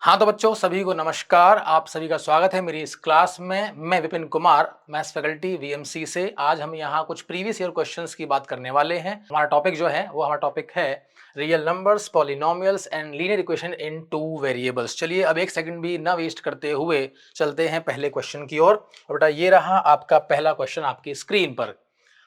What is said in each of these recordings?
हाँ तो बच्चों सभी को नमस्कार। आप सभी का स्वागत है मेरी इस क्लास में। मैं Vipin Kumar, maths faculty VMC से। आज हम यहाँ कुछ प्रीवियस ईयर क्वेश्चंस की बात करने वाले हैं। हमारा टॉपिक जो है वो हमारा टॉपिक है real numbers, polynomials and linear equation in two variables. चलिए अब एक सेकंड भी ना वेस्ट करते हुए चलते हैं पहले क्वेश्चन की ओर। और बेटा ये रहा आपका पहला क्वेश्चन आपकी स्क्रीन पर।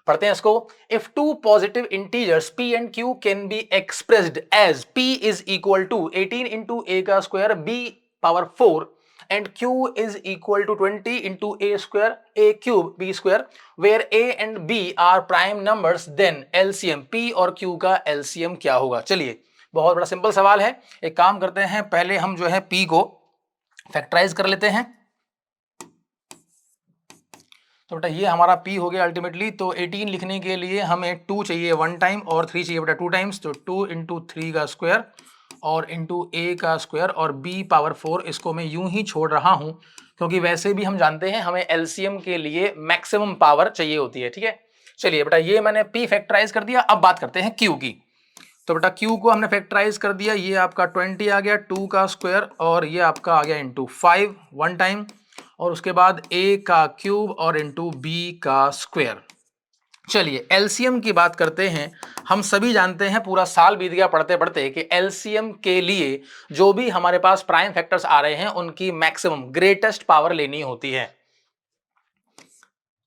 पढ़ते हैं इसको। If two positive integers p and q can be expressed as p is equal to 18 into a का square b power 4 and q is equal to 20 into a square a cube b square, where a and b are prime numbers, then LCM p और q का LCM क्या होगा। चलिए बहुत बड़ा simple सवाल है। एक काम करते हैं, पहले हम जो है p को फैक्टराइज कर लेते हैं। तो बेटा ये हमारा p हो गया अल्टीमेटली। तो 18 लिखने के लिए हमें 2 चाहिए 1 टाइम और 3 चाहिए बेटा 2 टाइम्स। तो 2 इंटू 3 का स्क्वायर और इंटू a का स्क्वायर और b पावर 4। इसको मैं यूं ही छोड़ रहा हूं क्योंकि वैसे भी हम जानते हैं हमें एलसीएम के लिए मैक्सिमम पावर चाहिए होती है। ठीक है, चलिए बेटा ये मैंने p फैक्टराइज कर दिया। अब बात करते हैं q की। तो बेटा q को हमने फैक्टराइज कर दिया। ये आपका 20 आ गया 2 का स्क्वायर और ये आपका आ गया इंटू 5 1 टाइम और उसके बाद a का क्यूब और इंटू b का स्क्वायर। चलिए एलसीएम की बात करते हैं। हम सभी जानते हैं, पूरा साल बीत गया पढ़ते पढ़ते, कि एलसीएम के लिए जो भी हमारे पास प्राइम फैक्टर्स आ रहे हैं उनकी मैक्सिमम ग्रेटेस्ट पावर लेनी होती है।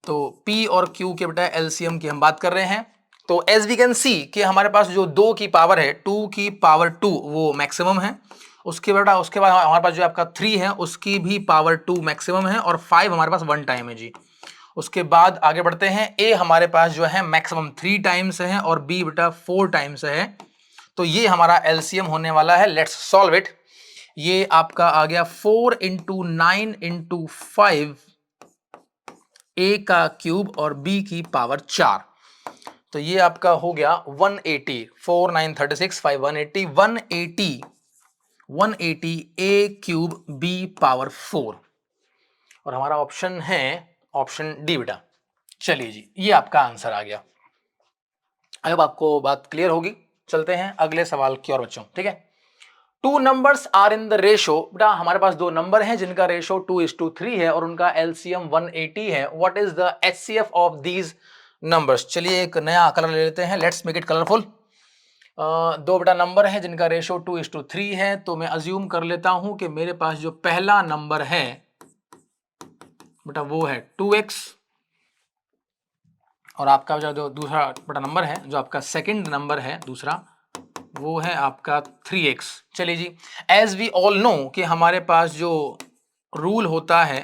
तो p और q के बेटा एलसीएम की हम बात कर रहे हैं। तो एज वी कैन सी कि हमारे पास जो 2 की पावर है 2 की पावर 2 वो मैक्सिमम है। उसके बाद हमारे पास जो आपका 3 है उसकी भी पावर 2 मैक्सिमम है और 5 हमारे पास 1 टाइम है जी। उसके बाद आगे बढ़ते हैं। a हमारे पास जो है मैक्सिमम 3 टाइम्स है और b बेटा 4 टाइम्स है। तो ये हमारा एलसीएम होने वाला है। Let's solve it. ये आपका आ गया 4 इंटू 9 इंटू 5 a का क्यूब और b की पावर 4। तो ये आपका हो गया 180। 4 9 36 5 180 180 a क्यूब b पावर 4 और हमारा ऑप्शन है ऑप्शन डी बेटा। चलिए जी ये आपका आंसर आ गया। अब आपको बात क्लियर होगी। चलते हैं अगले सवाल की ओर बच्चों। ठीक है, two numbers are in the ratio. बेटा हमारे पास दो नंबर हैं जिनका रेशो 2:3 है और उनका एलसीएम 180 है। What is the HCF of these numbers. चलिए एक नया कलर ले लेते हैं। Let's make it colourful. दो बेटा नंबर है जिनका रेशो 2:3 है। तो मैं अज्यूम कर लेता हूं कि मेरे पास जो पहला नंबर है बेटा वो है 2x और आपका जो दूसरा बेटा नंबर है, जो आपका सेकंड नंबर है दूसरा, वो है आपका 3x। चलिए जी, एज वी ऑल नो कि हमारे पास जो रूल होता है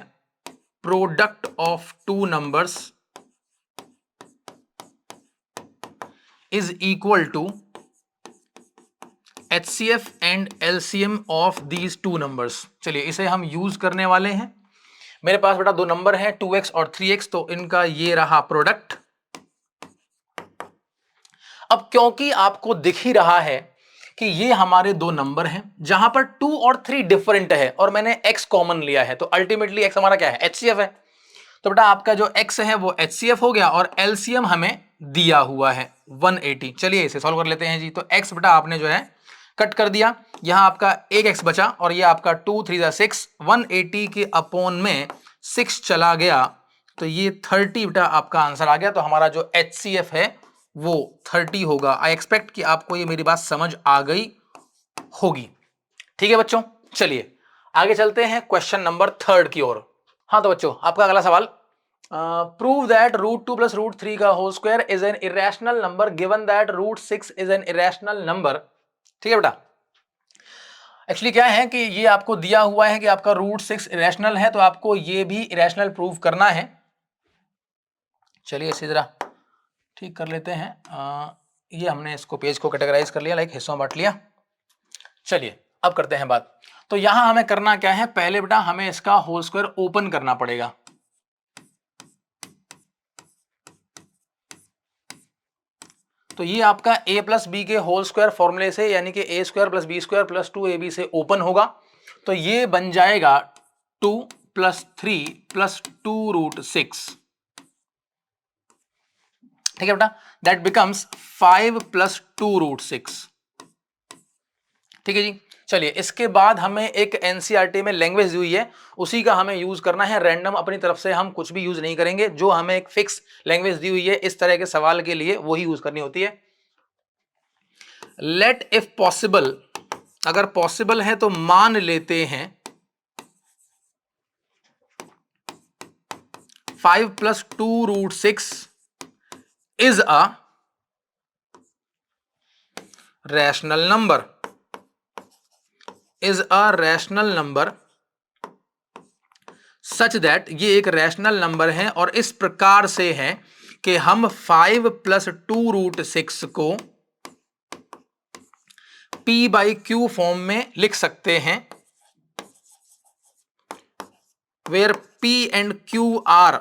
product of two numbers is equal to HCF and LCM of these two numbers. चलिए इसे हम यूज करने वाले हैं। मेरे पास बेटा दो नंबर हैं 2x और 3x, तो इनका ये रहा प्रोडक्ट। अब क्योंकि आपको दिख ही रहा है कि ये हमारे दो नंबर हैं जहां पर 2 और 3 डिफरेंट है और मैंने x कॉमन लिया है, तो अल्टीमेटली x हमारा क्या है, HCF है। तो बेटा आपका जो x है वो HCF हो गया और LCM हमें दिया हुआ है 180। चलिए इसे सॉल्व कर लेते हैं जी। तो x बेटा आपने जो है कट कर दिया, यहां आपका एक x बचा और ये आपका 2 3 6 180 के अपॉन में 6 चला गया, तो ये 30 बेटा आपका आंसर आ गया। तो हमारा जो HCF है वो 30 होगा। आई एक्सपेक्ट कि आपको ये मेरी बात समझ आ गई होगी। ठीक है बच्चों, चलिए आगे चलते हैं क्वेश्चन नंबर 3 की ओर। हाँ तो बच्चों आपका अगला सवाल, प्रूव दैट √2 + √3 का whole square is an irrational number given that √6 is an irrational number. ठीक है बेटा, एक्चुअली क्या है कि ये आपको दिया हुआ है कि आपका √6 इरेशनल है, तो आपको ये भी इरेशनल प्रूव करना है। चलिए इसे जरा ठीक कर लेते हैं। ये हमने इसको पेज को कैटेगराइज कर लिया, लाइक हिस्सों में बांट लिया। चलिए अब करते हैं बात। तो यहां हमें करना क्या है, पहले बेटा हमें इसका होल स्क्वायर ओपन करना पड़ेगा। तो ये आपका a + b के होल स्क्वायर फॉर्मूले से, यानी कि a² + b² + 2ab से ओपन होगा। तो ये बन जाएगा 2 + 3 + 2√6। ठीक है बेटा, दैट बिकम्स 5 + 2√6। ठीक है जी, चलिए इसके बाद हमें एक एनसीईआरटी में लैंग्वेज दी हुई है, उसी का हमें यूज करना है। रैंडम अपनी तरफ से हम कुछ भी यूज नहीं करेंगे, जो हमें एक फिक्स लैंग्वेज दी हुई है इस तरह के सवाल के लिए वही यूज करनी होती है। लेट इफ पॉसिबल, अगर पॉसिबल है तो मान लेते हैं 5 + 2√6 is a rational number, is a rational number such that, ये एक रैशनल नंबर है और इस प्रकार से है कि हम 5 + 2√6 को p/q फॉर्म में लिख सकते हैं, where p and q are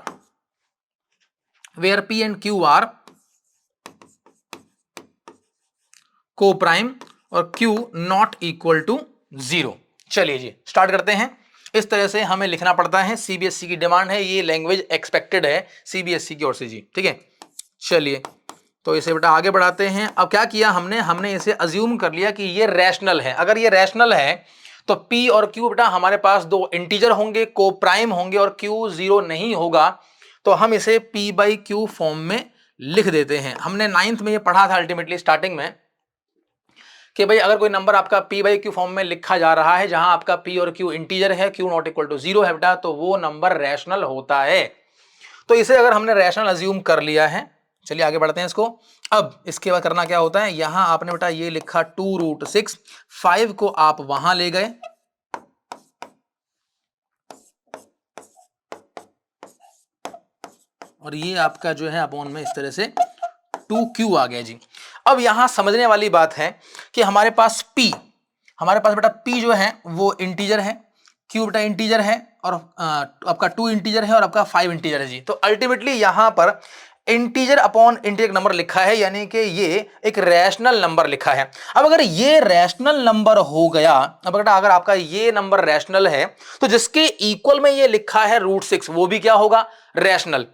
co-prime और q नॉट इक्वल टू 0। चलिए जी स्टार्ट करते हैं। इस तरह से हमें लिखना पड़ता है, सीबीएसई की डिमांड है, ये लैंग्वेज एक्सपेक्टेड है सीबीएसई की ओर से जी, ठीक है। चलिए तो इसे बेटा आगे बढ़ाते हैं। अब क्या किया हमने इसे अज्यूम कर लिया कि ये रैशनल है। अगर ये रैशनल है तो p और q बेटा हमारे पास दो इंटीजर होंगे, को-प्राइम होंगे और q 0 नहीं होगा, तो हम इसे p/q फॉर्म में लिख देते हैं। हमने 9th में ये पढ़ा था अल्टीमेटली स्टार्टिंग में कि भाई अगर कोई नंबर आपका p/q फॉर्म में लिखा जा रहा है जहां आपका p और q इंटीजर है, q नॉट इक्वल टू 0 है बेटा, तो वो नंबर रैशनल होता है। तो इसे अगर हमने रैशनल अज्यूम कर लिया है, चलिए आगे बढ़ते हैं इसको। अब इसके बाद करना क्या होता है, यहां आपने बेटा ये लिखा 2√6, 5 को आप वहां ले गए और ये आपका जो है अपॉन में इस तरह से 2q आ गया जी। अब यहां समझने वाली बात है कि हमारे पास बेटा p जो है वो इंटीजर है, q बेटा इंटीजर है और आपका 2 इंटीजर है और आपका 5 इंटीजर है जी। तो अल्टीमेटली यहां पर इंटीजर अपॉन इंटीजर नंबर लिखा है, यानी कि ये एक रैशनल नंबर लिखा है। अब अगर ये रैशनल नंबर हो गया, अब बेटा अगर आपका ये नंबर रैशनल है तो जिसके इक्वल में ये लिखा है √6 वो भी क्या होगा, रैशनल।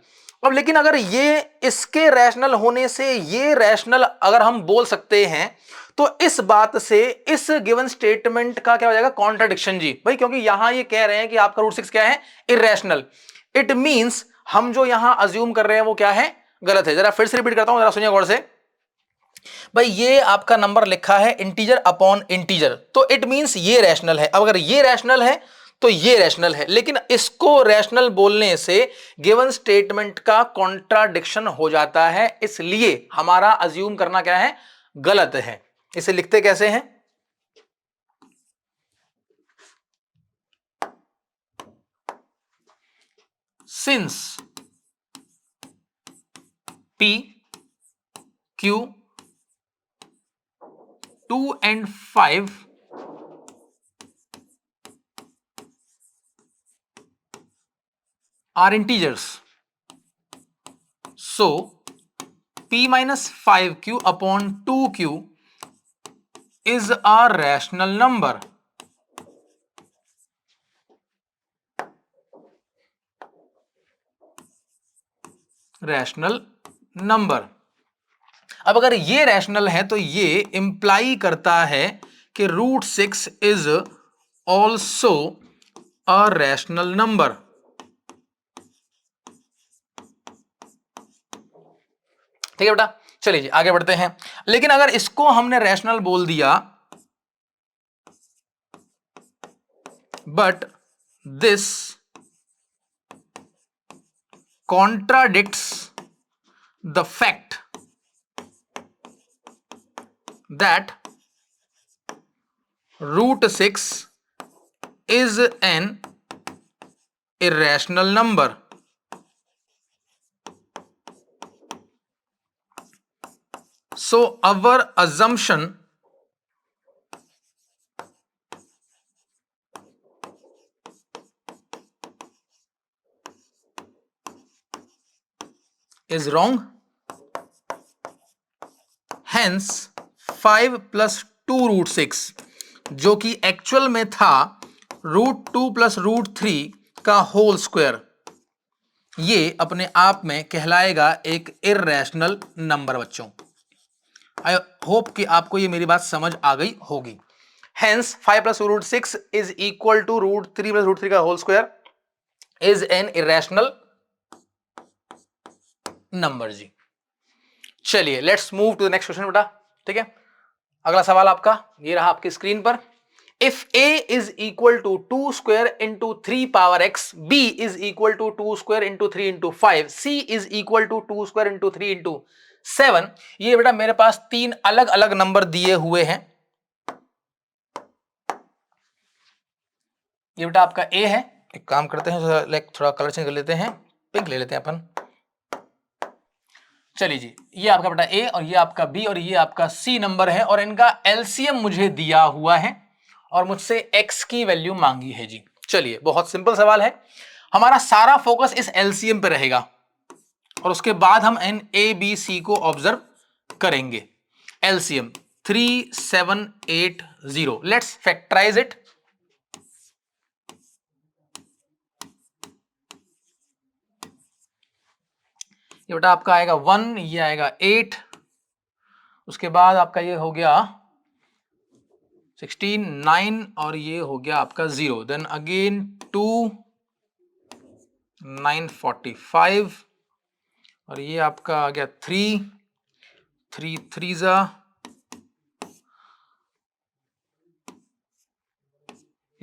अब लेकिन अगर ये इसके रैशनल होने से ये रैशनल अगर हम बोल सकते हैं तो इस बात से इस गिवन स्टेटमेंट का क्या हो जाएगा, कॉन्ट्राडिक्शन जी भाई, क्योंकि यहां ये कह रहे हैं कि आपका √6 क्या है, इररेशनल। इट मींस हम जो यहां अज्यूम कर रहे हैं वो क्या है, गलत है। जरा फिर से रिपीट करता हूं, जरा सुनिए गौर से। भाई ये आपका नंबर लिखा है इंटीजर अपॉन इंटीजर, तो इट मींस ये रैशनल है। अब अगर ये रैशनल है तो ये रैशनल है, लेकिन इसको रैशनल बोलने से गिवन स्टेटमेंट का कॉन्ट्राडिक्शन हो जाता है, इसलिए हमारा अज्यूम करना क्या है, गलत है। इसे लिखते कैसे हैं, since p q 2 and 5 are integers, so p minus 5q upon 2q is a rational number। Rational number. अब अगर ये रैशनल है तो ये इंप्लाई करता है कि √6 is also a rational number. ठीक है बेटा, चलिए जी आगे बढ़ते हैं। लेकिन अगर इसको हमने रैशनल बोल दिया, but this contradicts the fact that √6 is an irrational number, so our assumption is wrong, hence 5 + 2√6 जो कि एक्चुअल में था √2 + √3 का होल स्क्वायर, ये अपने आप में कहलाएगा एक इररेशनल नंबर। बच्चों आई होप कि आपको ये मेरी बात समझ आ गई होगी। Hence 5 plus root 6 is equal to root 3 plus root 3 का whole square is an irrational number जी। चलिए let's move to the next question बेटा, ठीक है। अगला सवाल आपका ये रहा आपकी स्क्रीन पर। If a is equal to 2 square into 3 power x, b is equal to 2 square into 3 into 5, c is equal to 2 square into 3 into 7, ये बेटा मेरे पास तीन अलग अलग नंबर दिए हुए हैं। ये बेटा आपका a है, एक काम करते हैं लाइक थोड़ा कलर चेंज कर लेते हैं, पिंक ले लेते हैं अपन। चलिए जी, ये आपका बेटा a और ये आपका b और ये आपका c नंबर है और इनका एलसीएम मुझे दिया हुआ है और मुझसे x की वैल्यू मांगी है जी। चलिए बहुत सिंपल सवाल है, हमारा सारा फोकस इस एलसीएम पे रहेगा और उसके बाद हम इन a b c को ऑब्जर्व करेंगे। LCM 3780, let's factorise it. ये बेटा आपका आएगा 1, ये आएगा 8, उसके बाद आपका ये हो गया 16, 9 और ये हो गया आपका 0, देन अगेन 2, 945 और ये आपका आ गया 3, 3 3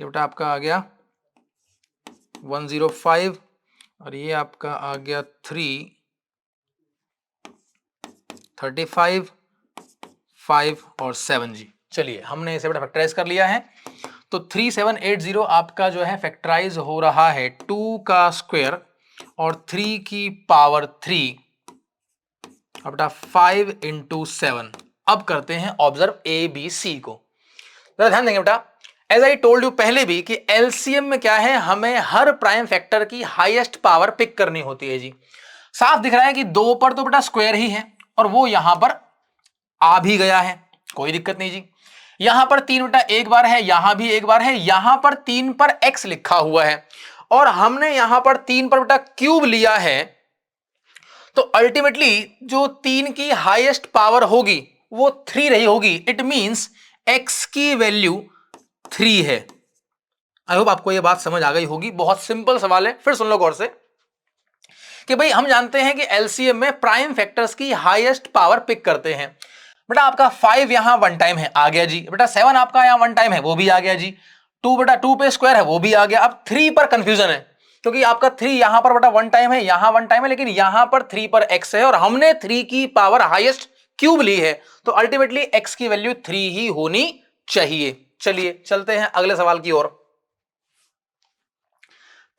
ये बेटा आपका आ गया 105 और ये आपका आ गया 3 35 5 और 7 जी। चलिए हमने इसे बेटा फैक्टराइज कर लिया है, तो 3780 आपका जो है फैक्टराइज हो रहा है 2 का स्क्वायर और 3 की पावर 3 और बेटा 5 into 7। अब करते हैं ऑब्जर्व ए बी सी को, जरा ध्यान देंगे बेटा। एज आई टोल्ड यू पहले भी कि एलसीएम में क्या है, हमें हर प्राइम फैक्टर की हाईएस्ट पावर पिक करनी होती है जी। साफ दिख रहा है कि 2 पर तो बेटा स्क्वायर ही है और वो यहां पर आ भी गया है, कोई दिक्कत नहीं जी। यहां पर 3 बेटा एक बार है, यहां भी एक बार है, यहां पर 3 पर x लिखा हुआ है और हमने यहां पर 3 पर बेटा क्यूब लिया है, तो अल्टीमेटली जो 3 की हाईएस्ट पावर होगी वो 3 रही होगी। इट मींस x की वैल्यू 3 है। आई होप आपको यह बात समझ आ गई होगी, बहुत सिंपल सवाल है। फिर सुन लो गौर से कि भाई हम जानते हैं कि एलसीएम में प्राइम फैक्टर्स की हाईएस्ट पावर पिक करते हैं। बेटा आपका 5 यहां वन टाइम है, आ गया जी। बेटा 7 आपका यहां वन टाइम है, वो भी आ गया जी। 2 बेटा 2 पे स्क्वायर है, वो भी आ गया। अब 3 पर कंफ्यूजन है क्योंकि आपका 3 यहां पर बेटा वन टाइम है, यहां वन टाइम है, लेकिन यहां पर 3 पर x है और हमने 3 की पावर हाईएस्ट क्यूब ली है, तो अल्टीमेटली x की वैल्यू 3 ही होनी चाहिए। चलिए चलते हैं अगले सवाल की ओर।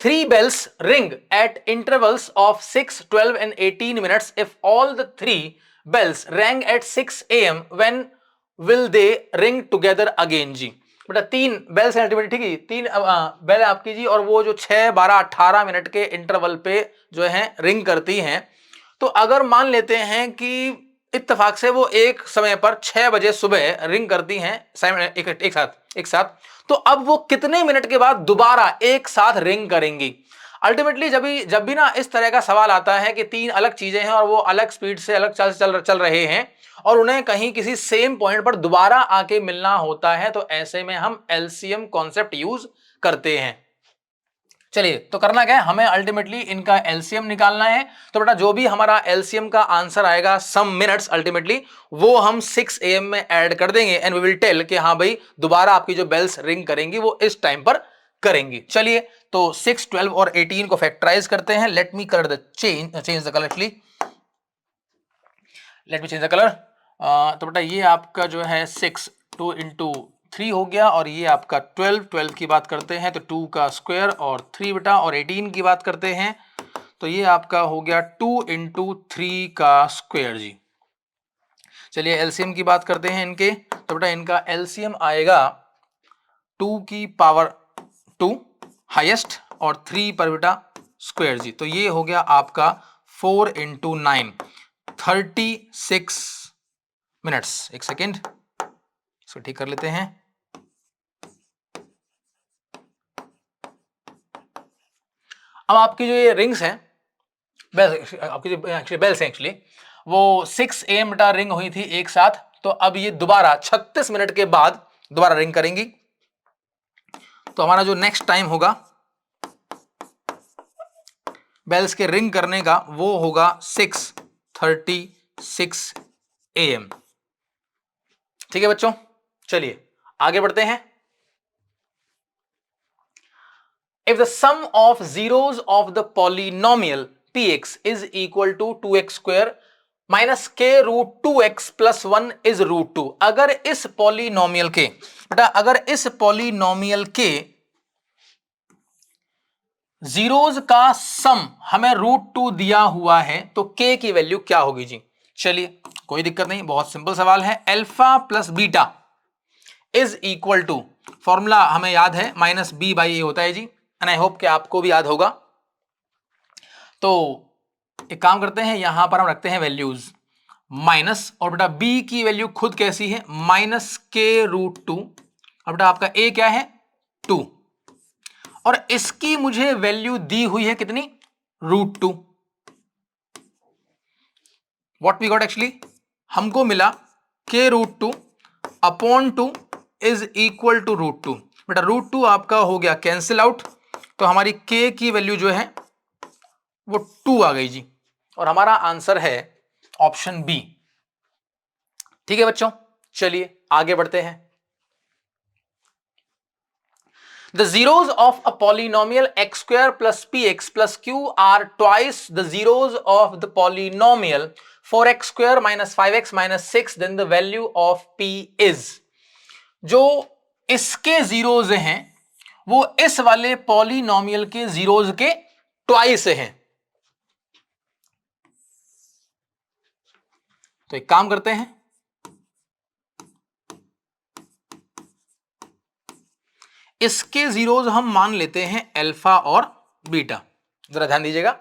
3 bells ring at intervals of 6, 12 and 18 minutes. If all the 3 bells rang at 6 AM, when will they ring together again जी। बेटा 3 बेल्स हैं अल्टीमेटली, ठीक है, 3 बेल आपकी जी और वो जो 6, 12, 18 मिनट के इंटरवल पे जो है रिंग करती हैं। तो अगर मान लेते हैं कि इत्तेफाक से वो एक समय पर 6 बजे सुबह रिंग करती हैं एक साथ, तो अब वो कितने मिनट के बाद दोबारा एक साथ रिंग करेंगी। अल्टीमेटली जब भी ना इस तरह का सवाल आता है कि 3 अलग चीजें हैं और वो अलग स्पीड से अलग चल रहे हैं और उन्हें कहीं किसी सेम पॉइंट पर दोबारा आके मिलना होता है, तो ऐसे में हम एलसीएम कॉन्सेप्ट यूज करते हैं। चलिए तो करना क्या है, हमें अल्टीमेटली इनका एलसीएम निकालना है। तो बेटा जो भी हमारा एलसीएम का आंसर आएगा सम मिनट्स, अल्टीमेटली वो हम 6 AM में ऐड कर देंगे एंड वी विल टेल कि हाँ भाई दोबारा आपकी जो बेल्स रिंग करेंगी वो इस टाइम पर करेंगी। चलिए तो 6, 12 और 18 को फैक्टराइज करते हैं। Let me colour the change the colour, actually let me change the colour. तो बेटा ये आपका जो है 6 2 into 3 हो गया और ये आपका 12 की बात करते हैं तो 2 का स्क्वायर और 3 बेटा, और 18 की बात करते हैं तो ये आपका हो गया 2 into 3 का स्क्वायर जी। चलिए एलसीएम की बात करते हैं इनके, तो बेटा इनका एलसीएम आएगा 2 की पावर 2 हाईएस्ट और 3 पर बेटा स्क्वायर जी। तो ये हो गया आपका 4 into 9 36 मिनट्स। एक सेकेंड इसको ठीक कर लेते हैं। अब आपकी जो ये रिंग्स हैं, बेल्स, आपकी जो एक्चुअली बेल्स हैं, एक्चुअली वो 6 AM बेटा रिंग हुई थी एक साथ, तो अब ये दोबारा 36 मिनट के बाद दोबारा रिंग करेंगी तो हमारा जो नेक्स्ट टाइम होगा बेल्स के रिंग करने का वो होगा 6:36 AM। ठीक है बच्चों, चलिए आगे बढ़ते हैं। If the sum of zeros of the polynomial px is equal to 2x square minus k root 2x plus 1 is root 2, अगर इस पॉलिनोमियल के बेटा अगर इस पॉलिनोमियल के जीरोज का सम हमें √2 दिया हुआ है तो k की वैल्यू क्या होगी जी? चलिए कोई दिक्कत नहीं, बहुत सिंपल सवाल है। Alpha plus beta is equal to, formula हमें याद है -b/a होता है जी, एंड आई होप कि आपको भी याद होगा। तो एक काम करते हैं, यहां पर हम रखते हैं वैल्यूज माइनस, और बेटा b की वैल्यू खुद कैसी है -k√2, और बेटा आपका a क्या है 2, और इसकी मुझे वैल्यू दी हुई है कितनी √2। व्हाट वी गॉट एक्चुअली, हमको मिला k√2 upon 2 is equal to √2। बेटा √2 आपका हो गया कैंसिल आउट, तो हमारी k की वैल्यू जो है वो 2 आ गई जी, और हमारा आंसर है ऑप्शन बी। ठीक है बच्चों, चलिए आगे बढ़ते हैं। The zeros of a polynomial x square plus px plus q are twice the zeros of the polynomial 4x square minus 5x minus 6, then the value of p is। जो इसके zeros हैं वो इस वाले पॉलिनोमियल के zeros के twice हैं। तो एक काम करते हैं, इसके जीरोज हम मान लेते हैं अल्फा और बीटा। जरा ध्यान दीजिएगा,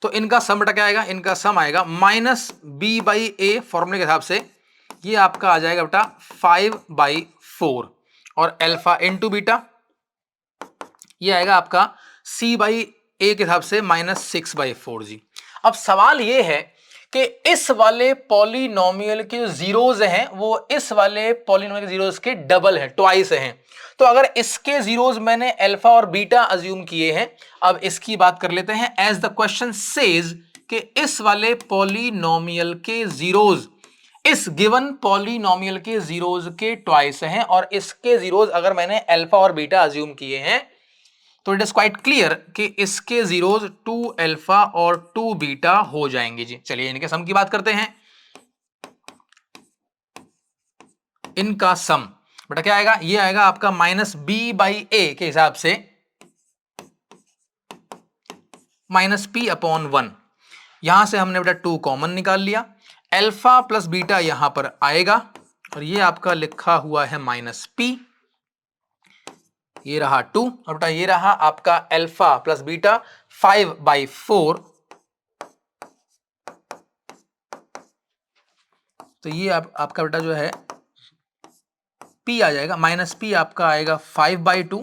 तो इनका सम बटा क्या आएगा, इनका सम आएगा -b/a, फॉर्मूले के हिसाब से ये आपका आ जाएगा बेटा 5/4, और अल्फा इंटू बीटा ये आएगा आपका c/a के हिसाब से -6/4 जी। अब सवाल ये है कि इस वाले पॉलिनोमियल के जो जीरोज हैं वो इस वाले पॉलिनोमियल के जीरोज के डबल हैं, ट्वाइस हैं। तो अगर इसके जीरोज मैंने अल्फा और बीटा अज्यूम किए हैं, अब इसकी बात कर लेते हैं। एज द क्वेश्चन सेज कि इस वाले पॉलिनोमियल के जीरोज इस गिवन पॉलिनोमियल के जीरोज के ट्वाइस हैं, और इसके जीरोज अगर मैंने अल्फा और बीटा अज्यूम किए हैं तो इट इज क्वाइट क्लियर कि इसके जीरोज 2 अल्फा और 2 बीटा हो जाएंगे जी। चलिए इनके सम की बात करते हैं। इनका सम बेटा क्या आएगा, ये आएगा आपका -b/a के हिसाब से -p/1। यहां से हमने बेटा 2 कॉमन निकाल लिया, अल्फा प्लस बीटा यहां पर आएगा, और ये आपका लिखा हुआ है -p, ये रहा 2, और बेटा ये रहा आपका अल्फा प्लस बीटा 5/4। तो ये आपका बेटा जो है p आ जाएगा, -p आपका आएगा 5/2।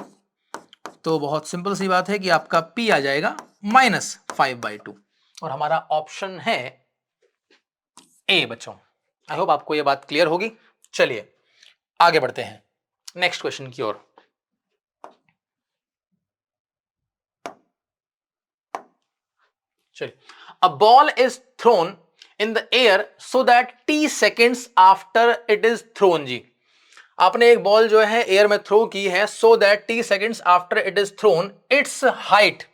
तो बहुत सिंपल सी बात है कि आपका p आ जाएगा -5/2, और हमारा ऑप्शन है ए बच्चों। आई होप आपको ये बात क्लियर होगी। चलिए आगे बढ़ते हैं नेक्स्ट क्वेश्चन की ओर। चलिए, a ball is thrown in the air so that t seconds after it is thrown जी। आपने एक बॉल जो है एयर में थ्रो की है, so that t seconds after it is thrown its height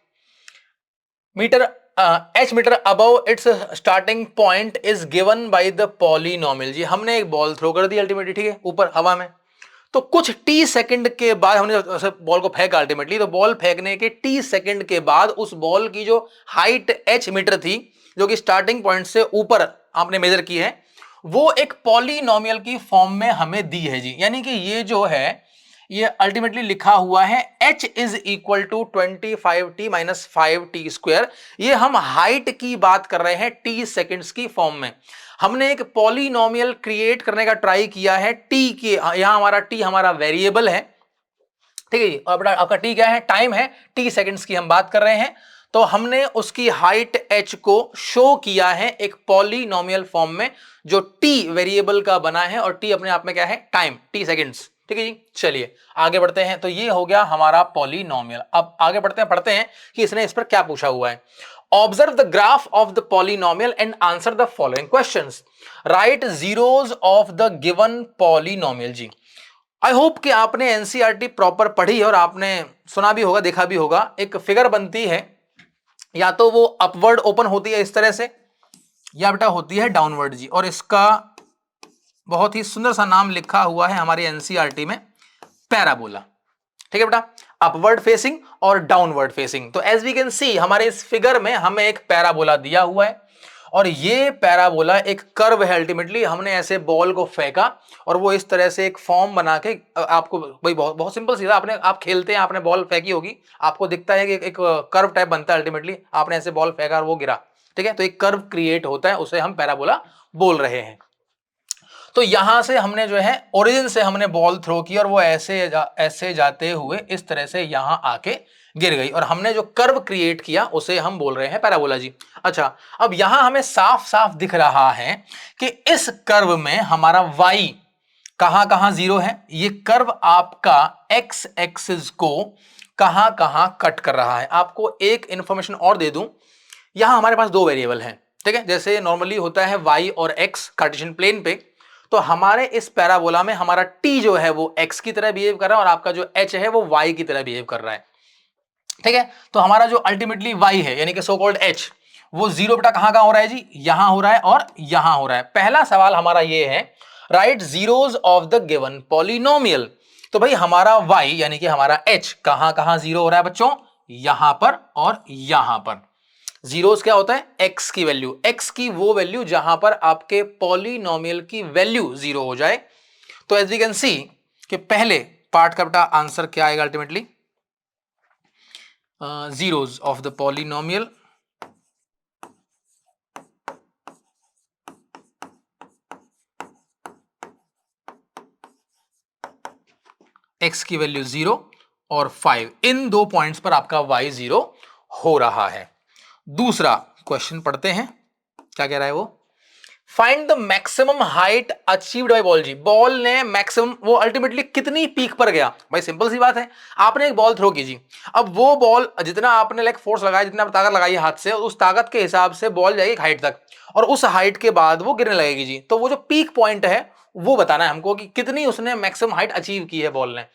h metre above its starting point is given by the polynomial जी। हमने एक बॉल थ्रो कर दी अल्टीमेटली, ठीक है, ऊपर हवा में, तो कुछ टी सेकंड के बाद हमने बॉल को फेंका अल्टीमेटली, तो बॉल फेंकने के टी सेकंड के बाद उस बॉल की जो हाइट h मीटर थी, जो कि स्टार्टिंग पॉइंट से ऊपर आपने मेजर की है, वो एक पॉलिनोमियल की फॉर्म में हमें दी है जी। यानी कि ये जो है ये अल्टीमेटली लिखा हुआ है h is equal to 25t minus 5t square. ये हम हाइट की बात कर रहे हैं टी सेकंड्स की फॉर्म में। हमने एक पॉलिनोमियल क्रिएट करने का ट्राई किया है टी के, यहां हमारा टी हमारा वेरिएबल है, ठीक है जी, और आपका टी क्या है, टाइम है, टी सेकंड्स की हम बात कर रहे हैं। तो हमने उसकी हाइट h को शो किया है एक पॉलिनोमियल फॉर्म में जो t वेरिएबल का बना है और t अपने आप में क्या है, टाइम, t सेकंड्स। ठीक है जी, चलिए आगे बढ़ते हैं। तो ये हो गया हमारा पॉलिनोमियल। अब आगे बढ़ते हैं, पढ़ते हैं कि इसने इस पर क्या पूछा हुआ है। Observe the graph of the polynomial and answer the following questions. Write zeros of the given polynomial. जी आई होप कि आपने एनसीईआरटी प्रॉपर पढ़ी और आपने सुना भी होगा, देखा भी होगा। एक फिगर बनती है, या तो वो अपवर्ड ओपन होती है इस तरह से, या बेटा होती है डाउनवर्ड जी। और इसका बहुत ही सुंदर सा नाम लिखा हुआ है हमारी एनसीईआरटी में, पैराबोला। ठीक है बेटा, अपवर्ड फेसिंग और डाउनवर्ड फेसिंग। तो एज वी कैन सी हमारे इस फिगर में हमें एक पैराबोला दिया हुआ है और ये पैराबोला एक कर्व है। अल्टीमेटली हमने ऐसे बॉल को फेंका और वो इस तरह से एक फॉर्म बना के आपको, भाई बहुत बहुत सिंपल सीधा, आपने आप खेलते हैं, आपने बॉल फेंकी होगी, आपको दिखता है कि एक कर्व टाइप बनता है। अल्टीमेटली आपने ऐसे बॉल फेंका और वो गिरा, ठीक है, तो एक कर्व क्रिएट होता है, उसे हम पैराबोला बोल रहे हैं। तो यहां से हमने जो है ओरिजिन से हमने बॉल थ्रो की और वो ऐसे जाते हुए इस तरह से यहां आके गिर गई और हमने जो कर्व क्रिएट किया उसे हम बोल रहे हैं पैराबोला जी। अच्छा, अब यहां हमें साफ साफ दिख रहा है कि इस कर्व में हमारा y कहां कहां जीरो है। ये कर्व आपका x एक्सिस को कहां कहां कट कर रहा है। आपको एक इंफॉर्मेशन और दे दूं, यहां हमारे पास दो वेरिएबल हैं, ठीक है, जैसे नॉर्मली होता है y और x कार्टेशियन प्लेन पे। तो हमारे इस पैराबोला में हमारा t जो है वो x की तरह बिहेव कर रहा है और आपका जो h है वो y की तरह बिहेव कर रहा है। ठीक है, तो हमारा जो अल्टीमेटली y है यानी कि सो कॉल्ड h, वो जीरो बेटा कहां कहां हो रहा है जी, यहां हो रहा है और यहां हो रहा है। पहला सवाल हमारा ये है, right zeros of the given polynomial. तो भाई हमारा y यानी कि हमारा h कहां कहां जीरो हो रहा है बच्चों, यहां पर और यहां पर। जीरोस क्या होता है, x की वैल्यू, x की वो वैल्यू जहां पर आपके पॉलिनोमियल की वैल्यू जीरो हो जाए। तो एज वी कैन सी कि पहले पार्ट का बेटा आंसर क्या आएगा ultimately, zeros of the polynomial x की वैल्यू 0 और 5, इन दो पॉइंट्स पर आपका y 0 हो रहा है। दूसरा क्वेश्चन पढ़ते हैं, क्या कह रहा है वो, find the maximum height achieved by ball. जी बॉल ने मैक्सिमम, वो अल्टीमेटली कितनी पीक पर गया। भाई सिंपल सी बात है, आपने एक बॉल थ्रो की जी, अब वो बॉल जितना आपने लाइक फोर्स लगाया, जितना ताकत लगाई हाथ से, उस ताकत के हिसाब से बॉल जाएगी हाइट तक और उस हाइट के बाद वो गिरने लगेगी जी। तो वो जो पीक पॉइंट है वो बताना है हमको कि कितनी उसने मैक्सिमम हाइट अचीव की है बॉल ने।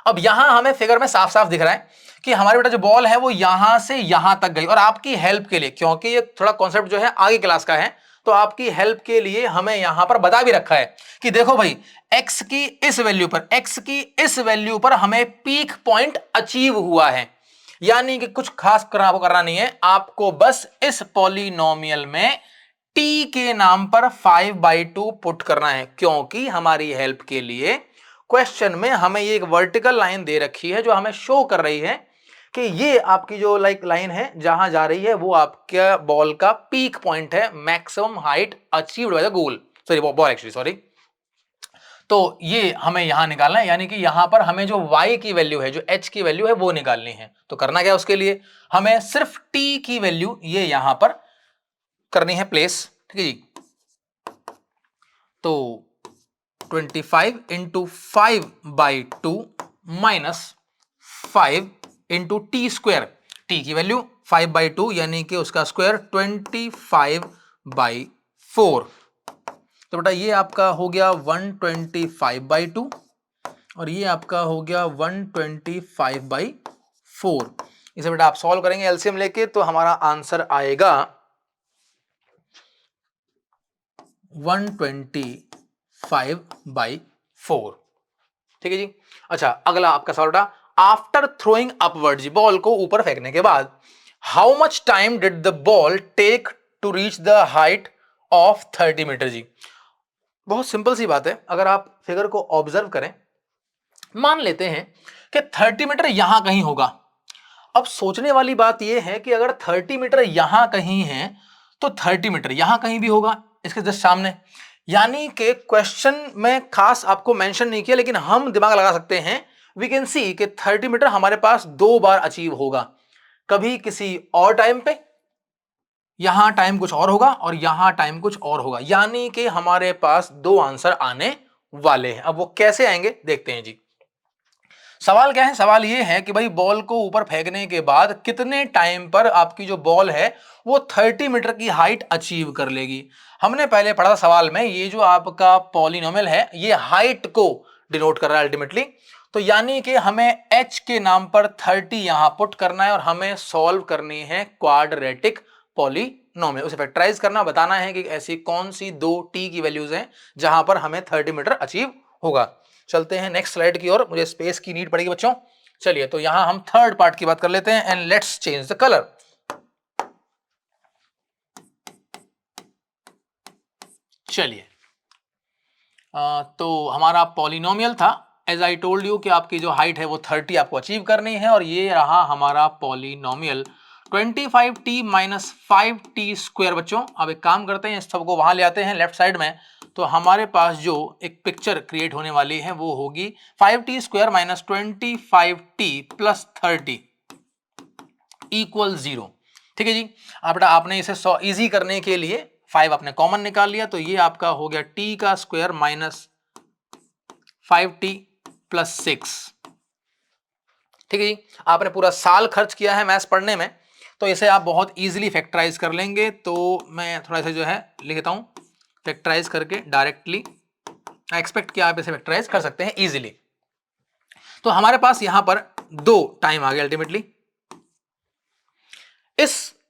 अब यहां हमें फिगर में साफ साफ दिख रहा है कि हमारे बेटा जो बॉल है वो यहां से यहां तक गई और आपकी हेल्प के लिए, क्योंकि ये थोड़ा कॉन्सेप्ट जो है आगे क्लास का है, तो आपकी हेल्प के लिए हमें यहां पर बता भी रखा है कि देखो भाई x की इस वैल्यू पर हमें पीक पॉइंट अचीव हुआ है। यानी कि कुछ खास करना नहीं है, आपको बस इस पॉलिनोमियल में t के नाम पर 5/2 पुट करना है, क्योंकि हमारी हेल्प के लिए क्वेश्चन में हमें ये एक वर्टिकल लाइन दे रखी है जो हमें शो कर रही है कि ये आपकी जो लाइन है जहां जा रही है वो आपके बॉल का पीक पॉइंट है, maximum height achieved by the goal, sorry ball actually, sorry. तो ये हमें यहां निकालना है, यानी कि यहां पर हमें जो y की वैल्यू है, जो h की वैल्यू है वो निकालनी है। तो करना क्या, उसके लिए हमें सिर्फ t की वैल्यू ये यहां पर करनी है प्लेस। ठीक है जी, तो 25 into 5/2 minus 5 into T square, T की वैल्यू 5/2 यानी कि उसका स्क्वायर 25/4। तो बेटा ये आपका हो गया 125/2 और ये आपका हो गया 125/4। इसे बेटा आप सॉल्व करेंगे एलसीएम लेके, तो हमारा आंसर आएगा 125/4। ठीक है जी। अच्छा, अगला आपका सवाल बेटा, आफ्टर थ्रोइंग अपवर्ड, जी बॉल को ऊपर फेंकने के बाद, how much time did the ball take to reach the height of 30 metre. जी बहुत सिंपल सी बात है, अगर आप फिगर को ऑब्जर्व करें, मान लेते हैं कि 30 मीटर यहां कहीं होगा। अब सोचने वाली बात यह है कि अगर 30 मीटर यहां कहीं है तो 30 मीटर यहां कहीं भी होगा, इसके जस्ट सामने। यानी कि क्वेश्चन में खास आपको मेंशन नहीं किया, लेकिन हम दिमाग लगा सकते हैं, वी कैन सी कि 30 मीटर हमारे पास दो बार अचीव होगा। कभी किसी और टाइम पे, यहां टाइम कुछ और होगा और यहां टाइम कुछ और होगा, यानी कि हमारे पास दो आंसर आने वाले हैं। अब वो कैसे आएंगे देखते हैं जी। सवाल क्या है, सवाल ये है कि भाई बॉल को ऊपर फेंकने के बाद कितने टाइम पर आपकी जो बॉल है वो 30 मीटर की हाइट अचीव कर लेगी। हमने पहले पढ़ा था सवाल में, ये जो आपका पॉलिनोमियल है ये हाइट को डिनोट कर रहा है अल्टीमेटली, तो यानी कि हमें h के नाम पर 30 यहां पुट करना है और हमें सॉल्व करनी है क्वाड्रेटिक पॉलिनोमियल, उसे फैक्टराइज करना, बताना है कि ऐसी कौन सी दो t की वैल्यूज हैं जहां पर हमें 30 मीटर अचीव होगा। चलते हैं नेक्स्ट स्लाइड की ओर, मुझे स्पेस की नीड पड़ेगी बच्चों। चलिए तो यहां हम थर्ड पार्ट की बात कर लेते हैं and let's change the colour. चलिए तो हमारा पॉलिनोमियल था, एज आई टोल्ड यू कि आपकी जो हाइट है वो 30 आपको अचीव करनी है, और ये रहा हमारा polynomial 25t minus 5t square. बच्चों अब एक काम करते हैं, इस सबको वहां ले आते हैं लेफ्ट साइड में, तो हमारे पास जो एक पिक्चर क्रिएट होने वाली है वो होगी 5t square minus 25t plus 30 equal 0। ठीक है जी। अब बेटा आपने इसे इजी करने के लिए 5 आपने कॉमन निकाल लिया, तो ये आपका हो गया t का स्क्वायर माइनस 5t प्लस 6। ठीक है जी। आपने पूरा साल खर्च किया है मैथ्स पढ़ने में, तो इसे आप बहुत इजीली फैक्टराइज कर लेंगे। तो मैं थोड़ा सा जो है लिखता हूं, फैक्टराइज करके डायरेक्टली आई एक्सपेक्ट कि आप इसे फैक्टराइज कर सकते हैं इजीली। तो हमारे पास यहां पर दो टाइम आ गया अल्टीमेटली।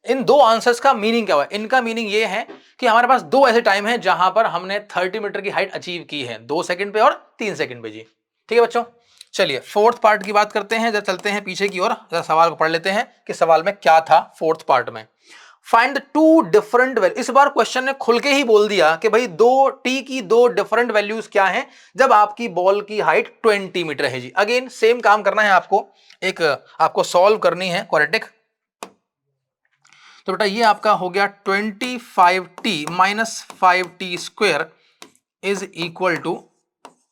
इन दो आंसर्स का मीनिंग क्या हुआ, इनका मीनिंग ये है कि हमारे पास दो ऐसे टाइम है जहां पर हमने 30 मीटर की हाइट अचीव की है, 2 सेकंड पे और 3 सेकंड पे जी। ठीक है बच्चों, चलिए फोर्थ पार्ट की बात करते हैं, जब चलते हैं पीछे की ओर, जरा सवाल को पढ़ लेते हैं कि सवाल में क्या था फोर्थ पार्ट में। Find the two different value, इस बार क्वेश्चन ने खुल के ही बोल दिया कि भाई दो टी की दो डिफरेंट वैल्यूज क्या हैं जब आपकी बॉल की हाइट 20 मीटर है जी। अगेन सेम काम करना है आपको, एक आपको सॉल्व करनी है क्वाड्रेटिक। तो बेटा ये आपका हो गया 25t minus 5t square is equal to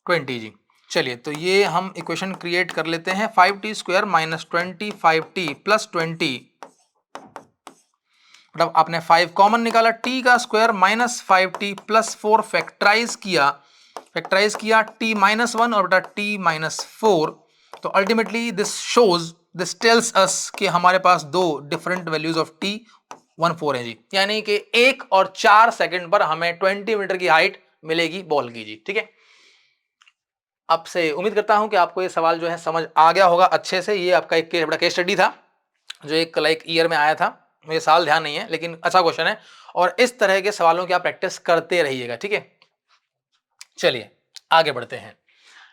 20 जी। चलिए तो ये हम इक्वेशन क्रिएट कर लेते हैं, 5t square minus 25t plus 20, मतलब आपने 5 कॉमन निकाला, t का square minus 5t plus 4 factorise किया t माइनस 1 और बेटा t माइनस 4। तो अल्टीमेटली दिस टेल्स अस कि हमारे पास दो डिफरेंट वैल्यूज ऑफ t 14 है जी, यानी कि 1 और 4 सेकंड पर हमें 20 मीटर की हाइट मिलेगी बॉल की जी। ठीक है, आपसे उम्मीद करता हूं कि आपको ये सवाल जो है समझ आ गया होगा अच्छे से। ये आपका एक बड़ा केस स्टडी था जो एक लाइक ईयर में आया था, मुझे साल ध्यान नहीं है लेकिन अच्छा क्वेश्चन है, और इस तरह के सवालों की आप प्रैक्टिस करते रहिएगा। ठीक है, चलिए आगे बढ़ते हैं।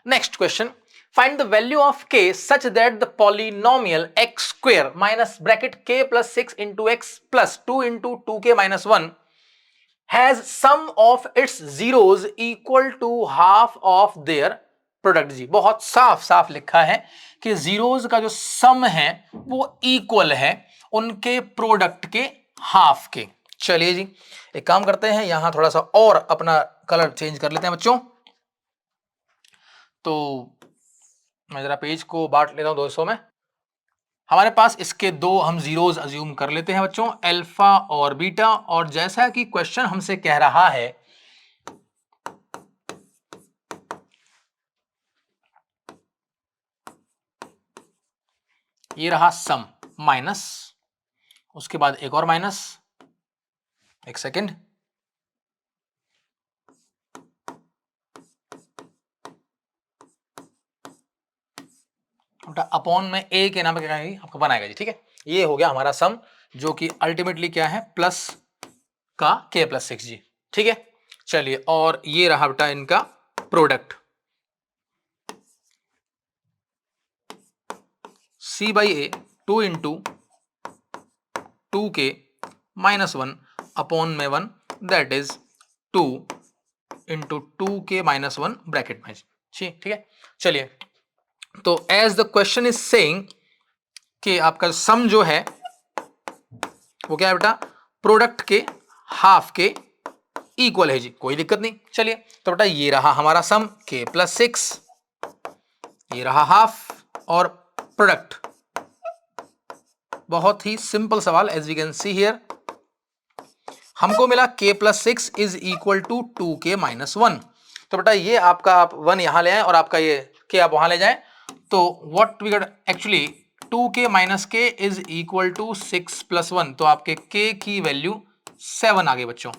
Next question, find the value of k such that the polynomial x square minus bracket k plus 6 into x plus 2 into 2k minus 1 has sum of its zeros equal to half of their product जी। बहुत साफ साफ लिखा है कि zeros का जो सम है वो इक्वल है उनके प्रोडक्ट के हाफ के। चलिए जी एक काम करते हैं, यहां थोड़ा सा और अपना कलर चेंज कर लेते हैं बच्चों। तो मैं जरा पेज को बांट लेता हूं 2 हिस्सों में। हमारे पास इसके दो हम जीरोज अज्यूम कर लेते हैं बच्चों, अल्फा और बीटा, और जैसा कि क्वेश्चन हमसे कह रहा है ये रहा सम माइनस, उसके बाद एक और माइनस, एक सेकेंड, अपॉन में ए के नाम पे क्या आपका बनाएगा जी। ठीक है, ये हो गया हमारा सम जो कि अल्टीमेटली क्या है प्लस का k प्लस 6 जी। ठीक है, चलिए और ये रहा बेटा इनका product c by a 2 into 2k minus 1 upon में 1 that is 2 into 2k minus 1 bracket में। ठीक है, चलिए तो as the question is saying कि आपका सम जो है वो क्या है बेटा प्रोडक्ट के हाफ के इक्वल है जी, कोई दिक्कत नहीं। चलिए तो बेटा ये रहा हमारा सम k प्लस 6, ये रहा हाफ और प्रोडक्ट बहुत ही सिंपल सवाल, as we can see here हमको मिला k plus 6 is equal to 2k minus 1। तो बेटा ये आपका आप 1 यहां ले आए और आपका ये k आप वहां ले जाए, तो what we got actually 2k minus k is equal to 6 plus 1। तो आपके k की वैल्यू 7 आ गई बच्चों।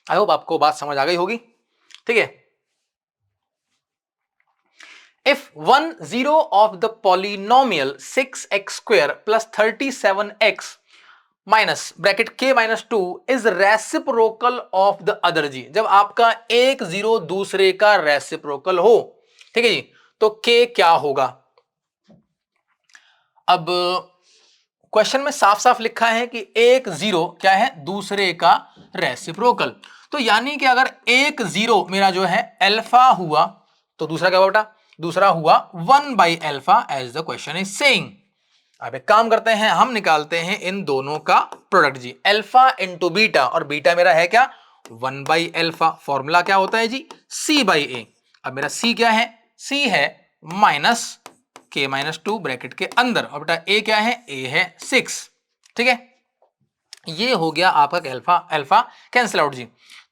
आई होप आपको बात समझ आ गई होगी, ठीक है। If one zero of the polynomial 6x square plus 37x minus bracket k minus 2 is reciprocal of the other जी, जब आपका एक जीरो दूसरे का रेसिप्रोकल हो, ठीक है जी, तो k क्या होगा। अब क्वेश्चन में साफ साफ लिखा है कि एक जीरो क्या है, दूसरे का रेसिप्रोकल। तो यानी कि अगर एक जीरो मेरा जो है अल्फा हुआ तो दूसरा क्या हुआ बेटा, दूसरा हुआ 1 by alpha as the question is saying. अब एक काम करते हैं, हम निकालते हैं इन दोनों का प्रोडक्ट जी, अल्फा इंटू बीटा, और बीटा मेरा है क्या 1 बाई अल्फा। फॉर्मूला क्या होता है जी, c बाई ए। अब मेरा c क्या है, c है माइनस k माइनस 2 ब्रैकेट के अंदर, और बेटा a क्या है, a है 6, ठीक है। ये हो गया आपका अल्फा, अल्फा कैंसिल आउट जी,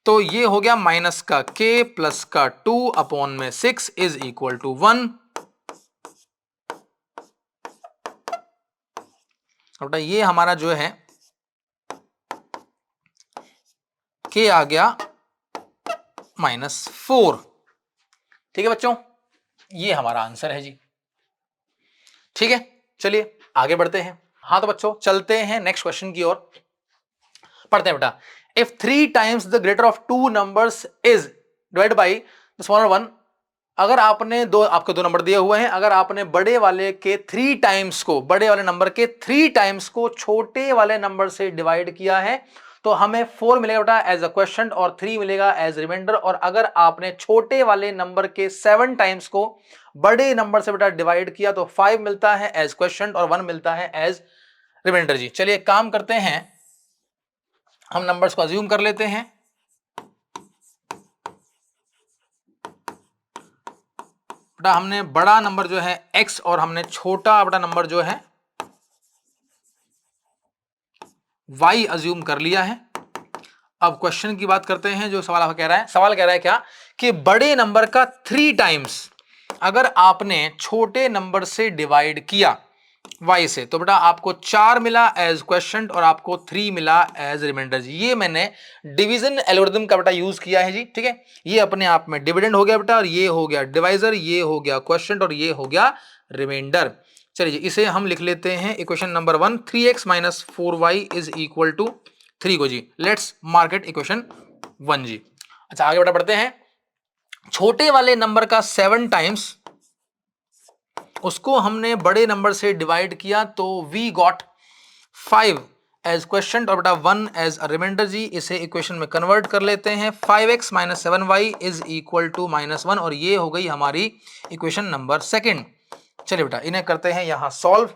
तो ये हो गया माइनस का k प्लस का 2 अपॉन में 6 इज इक्वल टू 1। बेटा ये हमारा जो है k आ गया -4, ठीक है बच्चों, ये हमारा आंसर है जी, ठीक है। चलिए आगे बढ़ते हैं। हाँ तो बच्चों चलते हैं नेक्स्ट क्वेश्चन की ओर, पढ़ते हैं बेटा। If 3 times the greater of 2 numbers is divide by the smaller one, अगर आपने आपके दो नंबर दिए हुए हैं, अगर आपने बड़े वाले के 3 टाइम्स को, बड़े वाले नंबर के 3 टाइम्स को छोटे वाले नंबर से डिवाइड किया है तो हमें 4 मिलेगा बेटा एज अ क्वेश्चन और 3 मिलेगा एज रिमाइंडर। और अगर आपने छोटे वाले नंबर के 7 टाइम्स को बड़े नंबर से बेटा डिवाइड किया तो 5 मिलता है एज क्वेश्चन और 1 मिलता है एज रिमाइंडर जी। चलिए काम करते हैं, हम नंबर्स को अज्यूम कर लेते हैं। बेटा हमने बड़ा नंबर जो है x और हमने छोटा बेटा नंबर जो है y अज्यूम कर लिया है। अब क्वेश्चन की बात करते हैं, जो सवाल आपका कह रहा है, सवाल कह रहा है क्या कि बड़े नंबर का 3 टाइम्स अगर आपने छोटे नंबर से डिवाइड किया y से तो बेटा आपको 4 मिला एज क्वेश्चन और आपको 3 मिला एज रिमाइंडर जी। ये मैंने डिवीजन एल्गोरिथम का बेटा यूज किया है जी, ठीक है। ये अपने आप में डिविडेंड हो गया बेटा, और ये हो गया डिवाइजर, ये हो गया क्वेश्चन और ये हो गया रिमाइंडर। चलिए इसे हम लिख लेते हैं equation number 1, 3x minus 4y is equal to 3 को जी। लेट्स मार्क इट इक्वेशन 1 जी। अच्छा आगे बेटा बढ़ते हैं, छोटे वाले नंबर का 7 टाइम्स उसको हमने बड़े नंबर से डिवाइड किया तो वी गॉट 5 एज क्वेश्चन और बेटा 1 एज अ रिमाइंडर जी। इसे इक्वेशन में कन्वर्ट कर लेते हैं, 5x minus 7y is equal to -1, और ये हो गई हमारी इक्वेशन नंबर 2। चलिए बेटा इन्हें करते हैं यहां सॉल्व।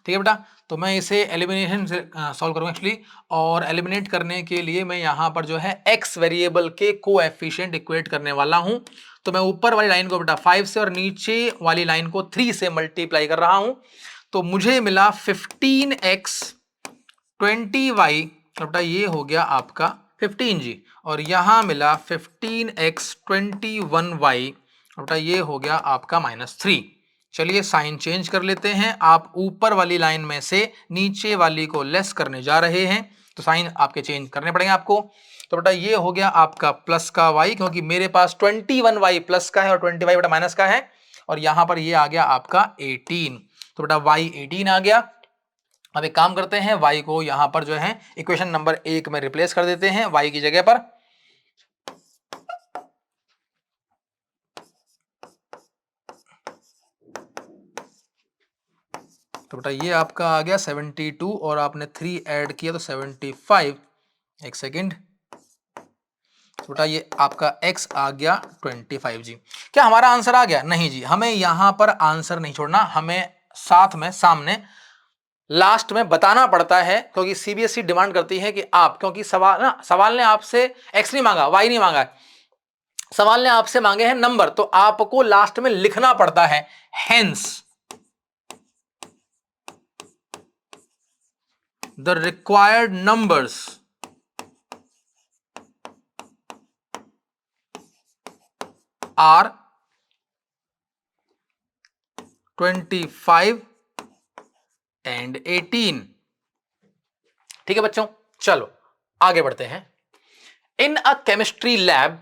ठीक है बेटा, तो मैं इसे एलिमिनेशन से सॉल्व करूंगा एक्चुअली, और एलिमिनेट करने के लिए मैं यहां पर जो है x वेरिएबल के कोएफिशिएंट इक्वेट करने वाला हूं। तो मैं ऊपर वाली लाइन को बेटा 5 से और नीचे वाली लाइन को 3 से मल्टीप्लाई कर रहा हूं, तो मुझे मिला 15x 20y, तो बेटा ये हो गया आपका 15 जी, और यहां मिला 15x 21y, बेटा ये हो गया आपका -3। चलिए साइन चेंज कर लेते हैं, आप ऊपर वाली लाइन में से नीचे वाली को लेस करने जा रहे हैं तो साइन आपके चेंज करने पड़ेंगे आपको। तो बेटा ये हो गया आपका प्लस का y, क्योंकि मेरे पास 21y प्लस का है और 20y बेटा माइनस का है, और यहां पर ये आ गया आपका 18, तो बेटा y 18 आ गया। अब एक काम करते हैं, y को यहां पर जो है इक्वेशन नंबर 1 में रिप्लेस कर देते हैं y की जगह पर। तो बेटा ये आपका आ गया 72 और आपने 3 ऐड किया तो 75, एक सेकेंड, तो बेटा ये आपका x आ गया 25 जी। क्या हमारा आंसर आ गया? नहीं जी, हमें यहां पर आंसर नहीं छोड़ना, हमें साथ में सामने लास्ट में बताना पड़ता है, क्योंकि सीबीएसई डिमांड करती है कि आप, क्योंकि सवाल ने आपसे एक्स नहीं मांगा, वाई नहीं मांगा, सवाल ने आपसे मांगे हैं नंबर, तो आपको लास्ट में लिखना पड़ता है hence the required numbers are 25 and 18। ठीक है बच्चों, चलो आगे बढ़ते हैं। In a chemistry lab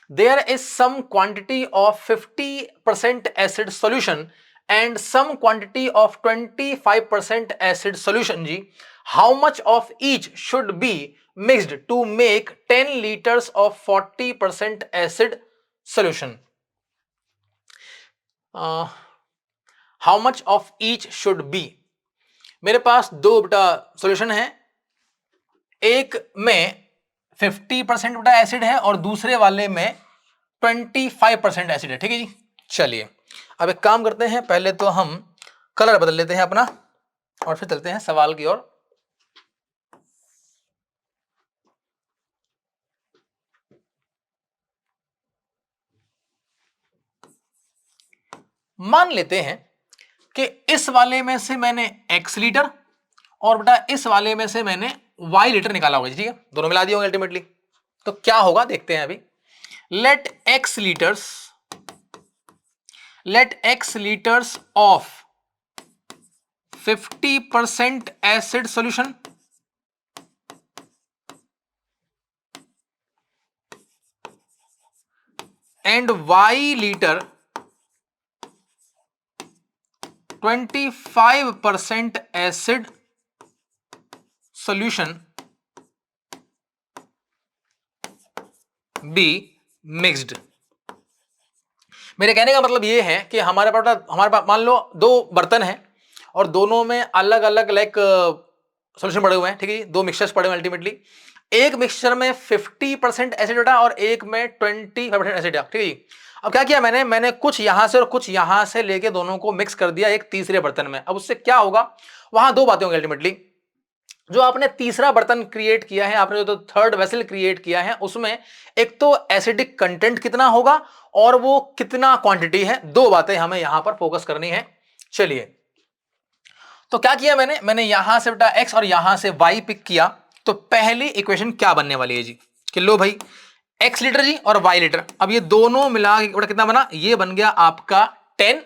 there is some quantity of 50% acid solution and some quantity of 25% acid solution जी। How much of each should be mixed to make 10 litres of 40% acid solution. How much of each should be, मेरे पास दो बेटा solution है, एक में 50% बेटा acid है और दूसरे वाले में 25% एसिड है। ठीक है जी, चलिए अब एक काम करते हैं, पहले तो हम कलर बदल लेते हैं अपना और फिर चलते हैं सवाल की ओर। मान लेते हैं कि इस वाले में से मैंने x लीटर और बेटा इस वाले में से मैंने y लीटर निकाला होगा। ठीक है, दोनों मिला दिए होंगे अल्टीमेटली, तो क्या होगा देखते हैं अभी। Let x litres of 50% acid solution and y litre 25% acid solution be mixed. मेरे कहने का मतलब यह है कि हमारे पास मान लो दो बर्तन हैं और दोनों में अलग अलग लाइक सॉल्यूशन पड़े हुए हैं। ठीक है, दो मिक्सचर्स पड़े हुए हैं अल्टीमेटली। एक मिक्सचर में 50% एसिड डाला और एक में 25% एसिड डाला। ठीक है, अब क्या किया मैंने कुछ यहां से और कुछ यहां से लेके दोनों को मिक्स कर दिया एक तीसरे बर्तन में। अब उससे क्या होगा, वहां दो बातें होंगी अल्टीमेटली। जो आपने तीसरा बर्तन क्रिएट किया है, आपने जो थर्ड वेसल क्रिएट किया है, उसमें एक तो एसिडिक कंटेंट कितना होगा और वो कितना क्वांटिटी है, दो बातें हमें यहां पर फोकस करनी है। चलिए, तो क्या किया मैंने यहां से बेटा x और यहां से y पिक किया। तो पहली इक्वेशन क्या बनने वाली है जी, कि लो भाई x लीटर जी और y लीटर, अब ये दोनों मिला के कितना बना, ये बन गया आपका 10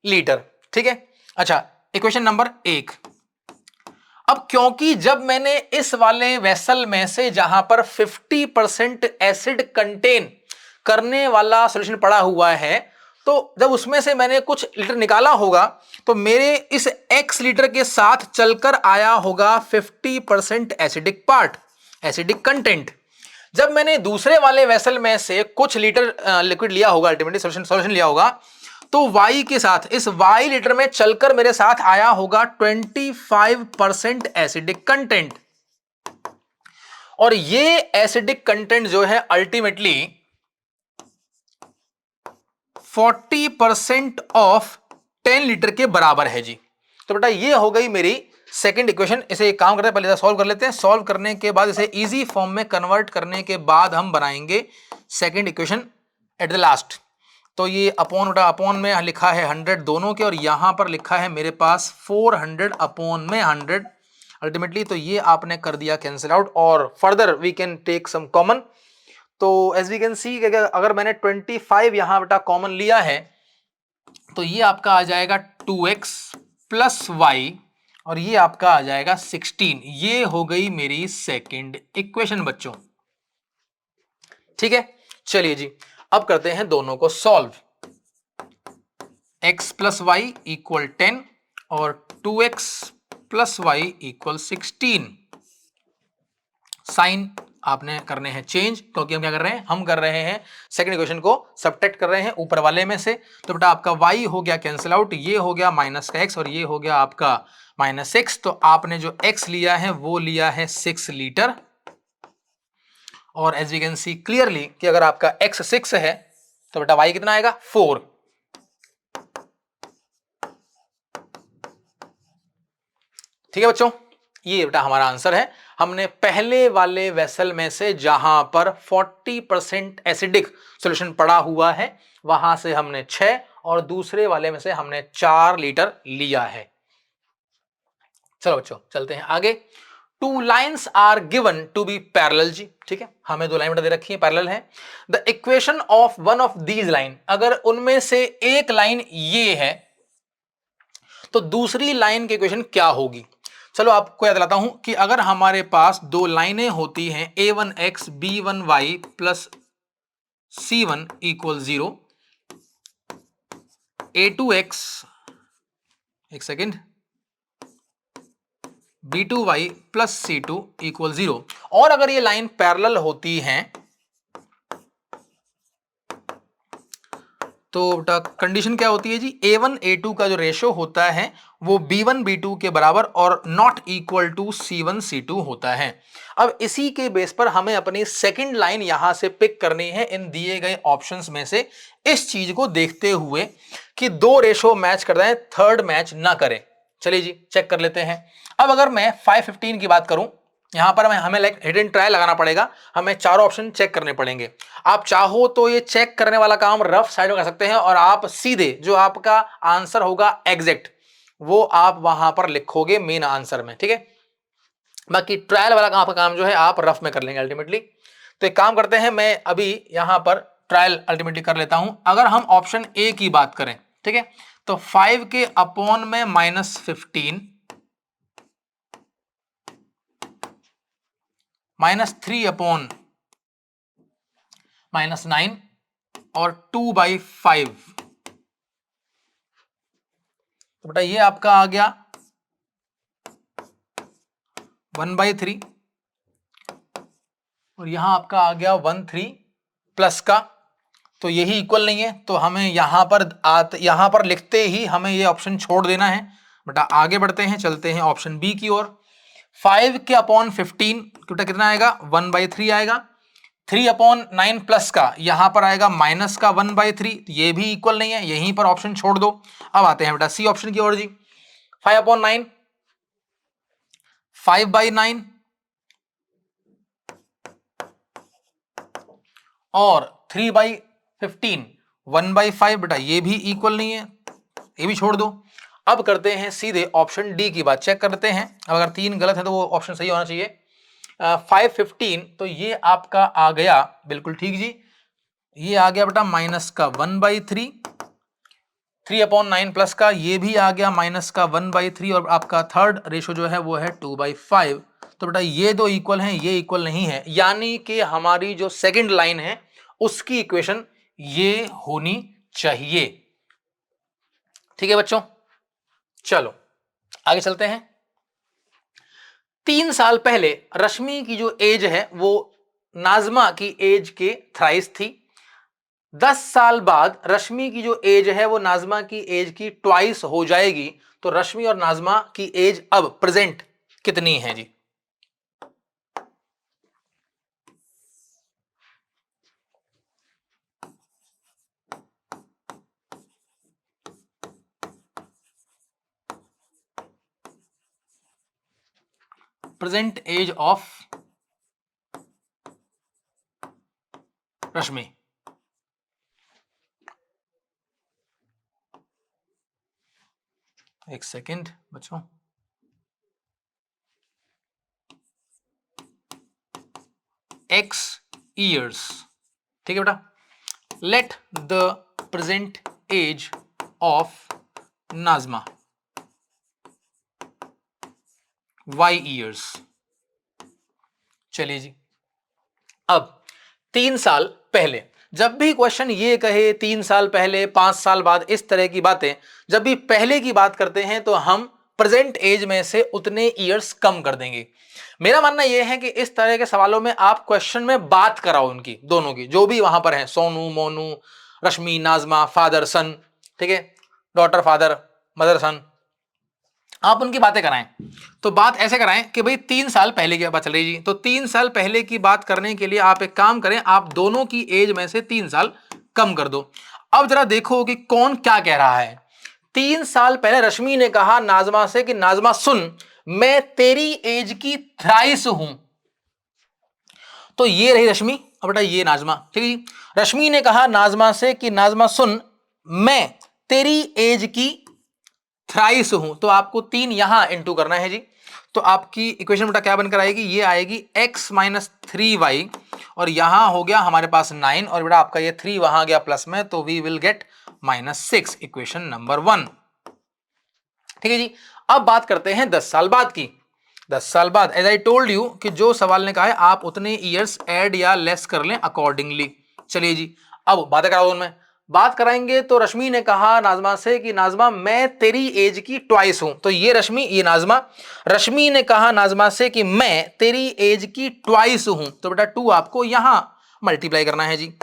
लीटर। ठीक है, अच्छा इक्वेशन नंबर 1। अब क्योंकि जब मैंने इस वाले वेसल में से जहां पर 50% एसिड कंटेन करने वाला सॉल्यूशन पड़ा हुआ है, तो जब उसमें से मैंने कुछ लीटर निकाला होगा तो मेरे इस x लीटर के साथ चलकर आया होगा 50% एसिडिक पार्ट, एसिडिक कंटेंट। जब मैंने दूसरे वाले वेसल में से कुछ लीटर लिक्विड लिया होगा, अल्टीमेटली सॉल्यूशन लिया होगा, तो y के साथ इस y लीटर में चलकर मेरे साथ आया होगा 25% एसिडिक कंटेंट। और ये एसिडिक कंटेंट जो है अल्टीमेटली 40% ऑफ 10 लीटर के बराबर है जी। तो बेटा ये हो गई मेरी सेकंड इक्वेशन। इसे एक काम करते हैं, पहले सॉल्व कर लेते हैं। सॉल्व करने के बाद इसे इजी फॉर्म में कन्वर्ट करने के बाद हम बनाएंगे second equation at the last. तो ये अपॉन बेटा अपॉन में लिखा है 100 दोनों के, और यहां पर लिखा है मेरे पास 400 अपॉन में 100 अल्टीमेटली। तो ये आपने कर दिया कैंसिल आउट, और further we can take some common. तो एज वी कैन सी अगर मैंने 25 यहां बेटा कॉमन लिया है तो ये आपका आ जाएगा 2x प्लस वाई, और ये आपका आ जाएगा 16। ये हो गई मेरी सेकंड इक्वेशन बच्चों। ठीक है, चलिए जी अब करते हैं दोनों को solve. x plus y equal 10 और 2x plus y equal 16। Sign आपने करने हैं चेंज, क्योंकि हम क्या कर रहे हैं, हम कर रहे हैं सेकंड इक्वेशन को सब्ट्रैक्ट कर रहे हैं ऊपर वाले में से। तो बेटा आपका y हो गया कैंसिल आउट, ये हो गया माइनस का x और ये हो गया आपका -6। तो आपने जो x लिया है वो लिया है 6 लीटर, और as we can see clearly कि अगर आपका x 6 है तो बेटा y कितना आएगा 4। ठीक है बच्चों, ये बेटा हमारा आंसर है। हमने पहले वाले वेसल में से जहां पर 40% एसिडिक सॉल्यूशन पड़ा हुआ है वहां से हमने 6 और दूसरे वाले में से हमने 4 लीटर लिया है। चलो बच्चों चलते हैं आगे। Two lines are given to be parallel जी, ठीक है, हमें दो लाइन दे रखी है, पैरेलल है। The equation of one of these line, अगर उनमें से एक लाइन ये है तो दूसरी लाइन की इक्वेशन क्या होगी। चलो आपको याद दिलाता हूं कि अगर हमारे पास दो लाइनें होती हैं a1x b1y plus c1 equal 0, a2x, एक second, b2y plus c2 equal 0, और अगर ये लाइन पैरेलल होती हैं तो बेटा कंडीशन क्या होती है जी, a1 a2 का जो रेशो होता है वो b1 b2 के बराबर और not equal to c1 c2 होता है। अब इसी के बेस पर हमें अपनी सेकंड लाइन यहां से पिक करनी है इन दिए गए ऑप्शंस में से, इस चीज को देखते हुए कि दो रेशो मैच कर रहे हैं, थर्ड मैच ना करे। चलिए जी चेक कर लेते हैं। अब अगर मैं 515 की बात करूं, यहां पर हमें हिडन ट्रायल लगाना पड़ेगा, हमें चारों ऑप्शन चेक करने पड़ेंगे। आप चाहो तो ये चेक करने वाला काम रफ साइड में कर सकते हैं और आप सीधे जो आपका आंसर होगा एग्जैक्ट वो आप वहां पर लिखोगे मेन आंसर में, ठीक है। बाकी ट्रायल वाला आपका काम जो है आप रफ में कर लेंगे अल्टीमेटली। तो एक काम करते हैं, मैं अभी यहां पर ट्रायल अल्टीमेटली कर लेता हूं। अगर हम ऑप्शन ए की बात करें, ठीक है, तो 5 के अपॉन में -15 -3 अपॉन -9 और 2/5, तो बेटा ये आपका आ गया 1/3 और यहां आपका आ गया 1/3 प्लस का, तो यही इक्वल नहीं है तो हमें यहां पर लिखते ही हमें ये ऑप्शन छोड़ देना है। बेटा आगे बढ़ते हैं, चलते हैं ऑप्शन बी की ओर। 5 के अपॉन 15 बेटा कितना आएगा, 1/3 आएगा। 3 अपॉन 9 प्लस का यहां पर आएगा माइनस का 1/3, ये भी इक्वल नहीं है, यहीं पर ऑप्शन छोड़ दो। अब आते हैं बेटा सी ऑप्शन की ओर जी। 5 अपॉन 9 5/9 और 3/15 1/5, बेटा ये भी इक्वल नहीं है, ये भी छोड़ दो। अब करते हैं सीधे ऑप्शन डी की बात, चेक करते हैं। अब अगर 3 गलत है तो वो ऑप्शन सही होना चाहिए। 515 तो ये आपका आ गया बिल्कुल ठीक जी, ये आ गया बेटा माइनस का 1/3। 3 अपॉन 9 प्लस का ये भी आ गया माइनस का 1/3 और आपका थर्ड रेशो जो है वो है 2/5। तो बेटा ये दो इक्वल हैं, ये इक्वल नहीं है, यानी कि हमारी जो सेकंड लाइन है उसकी इक्वेशन ये होनी चाहिए। ठीक है बच्चों, चलो आगे चलते हैं। 3 साल पहले रश्मि की जो एज है वो नाजमा की एज के थ्राइस थी। 10 साल बाद रश्मि की जो एज है वो नाजमा की एज की ट्वाइस हो जाएगी, तो रश्मि और नाजमा की एज अब प्रेजेंट कितनी है जी। प्रेजेंट एज ऑफ रश्मि, एक सेकेंड बच्चों, x years, ठीक है बेटा। Let the present age of Nazma y years। चलिए जी, अब 3 साल पहले, जब भी क्वेश्चन ये कहे 3 साल पहले, 5 साल बाद, इस तरह की बातें जब भी पहले की बात करते हैं तो हम प्रेजेंट एज में से उतने ईयर्स कम कर देंगे। मेरा मानना यह है कि इस तरह के सवालों में आप क्वेश्चन में बात कराओ उनकी, दोनों की, जो भी वहां पर है, सोनू, मोनू, रश्मि, नाजमा, फादर सन, ठीक है, डॉटर फादर, मदर सन, आप उनकी बातें कराएं। तो बात ऐसे कराएं कि भाई 3 साल पहले की बात चल रही जी, तो 3 साल पहले की बात करने के लिए आप एक काम करें, आप दोनों की एज में से 3 साल कम कर दो। अब जरा देखो कि कौन क्या कह रहा है। 3 साल पहले रश्मि ने कहा नाजमा से कि नाजमा सुन, मैं तेरी एज की थ्राइस हूं। तो ये रही रश्मि। अब बेटा ये नाजमा, ठीक है जी। रश्मि ने कहा नाजमा से कि नाजमा सुन, मैं तेरी एज की थ्राइस हूं। तो आपको 3 यहां इंटू करना है जी। तो आपकी इक्वेशन बेटा क्या बनकर आएगी, ये आएगी x माइनस 3y, और यहां हो गया हमारे पास 9, और बेटा आपका ये 3 वहां गया प्लस में, तो we will get -6, equation number 1। ठीक है जी। अब बात करते हैं 10 साल बाद की। 10 साल बाद एज आई टोल्ड यू कि जो सवाल ने कहा है आप उतने ईयर्स ऐड या लेस कर लें अकॉर्डिंगली। चलिए जी, अब बातें कराओ उनमें। बात कराएंगे तो रश्मि ने कहा नाजमा से कि नाजमा मैं तेरी एज की ट्वाइस हूं। तो ये रश्मि, ये नाजमा। रश्मि ने कहा नाजमा से कि मैं तेरी एज की ट्वाइस हूं। तो बेटा 2 आपको यहां मल्टीप्लाई करना है जी।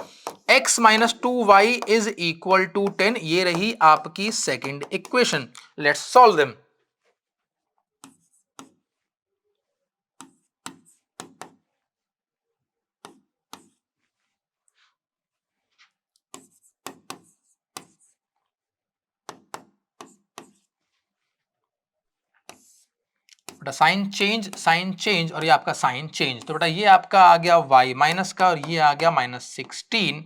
x minus 2y is equal to 10, ये रही आपकी second equation. Let's solve them. बेटा साइन चेंज और ये आपका साइन चेंज। तो बेटा ये आपका आ गया y माइनस का, और ये आ गया -16।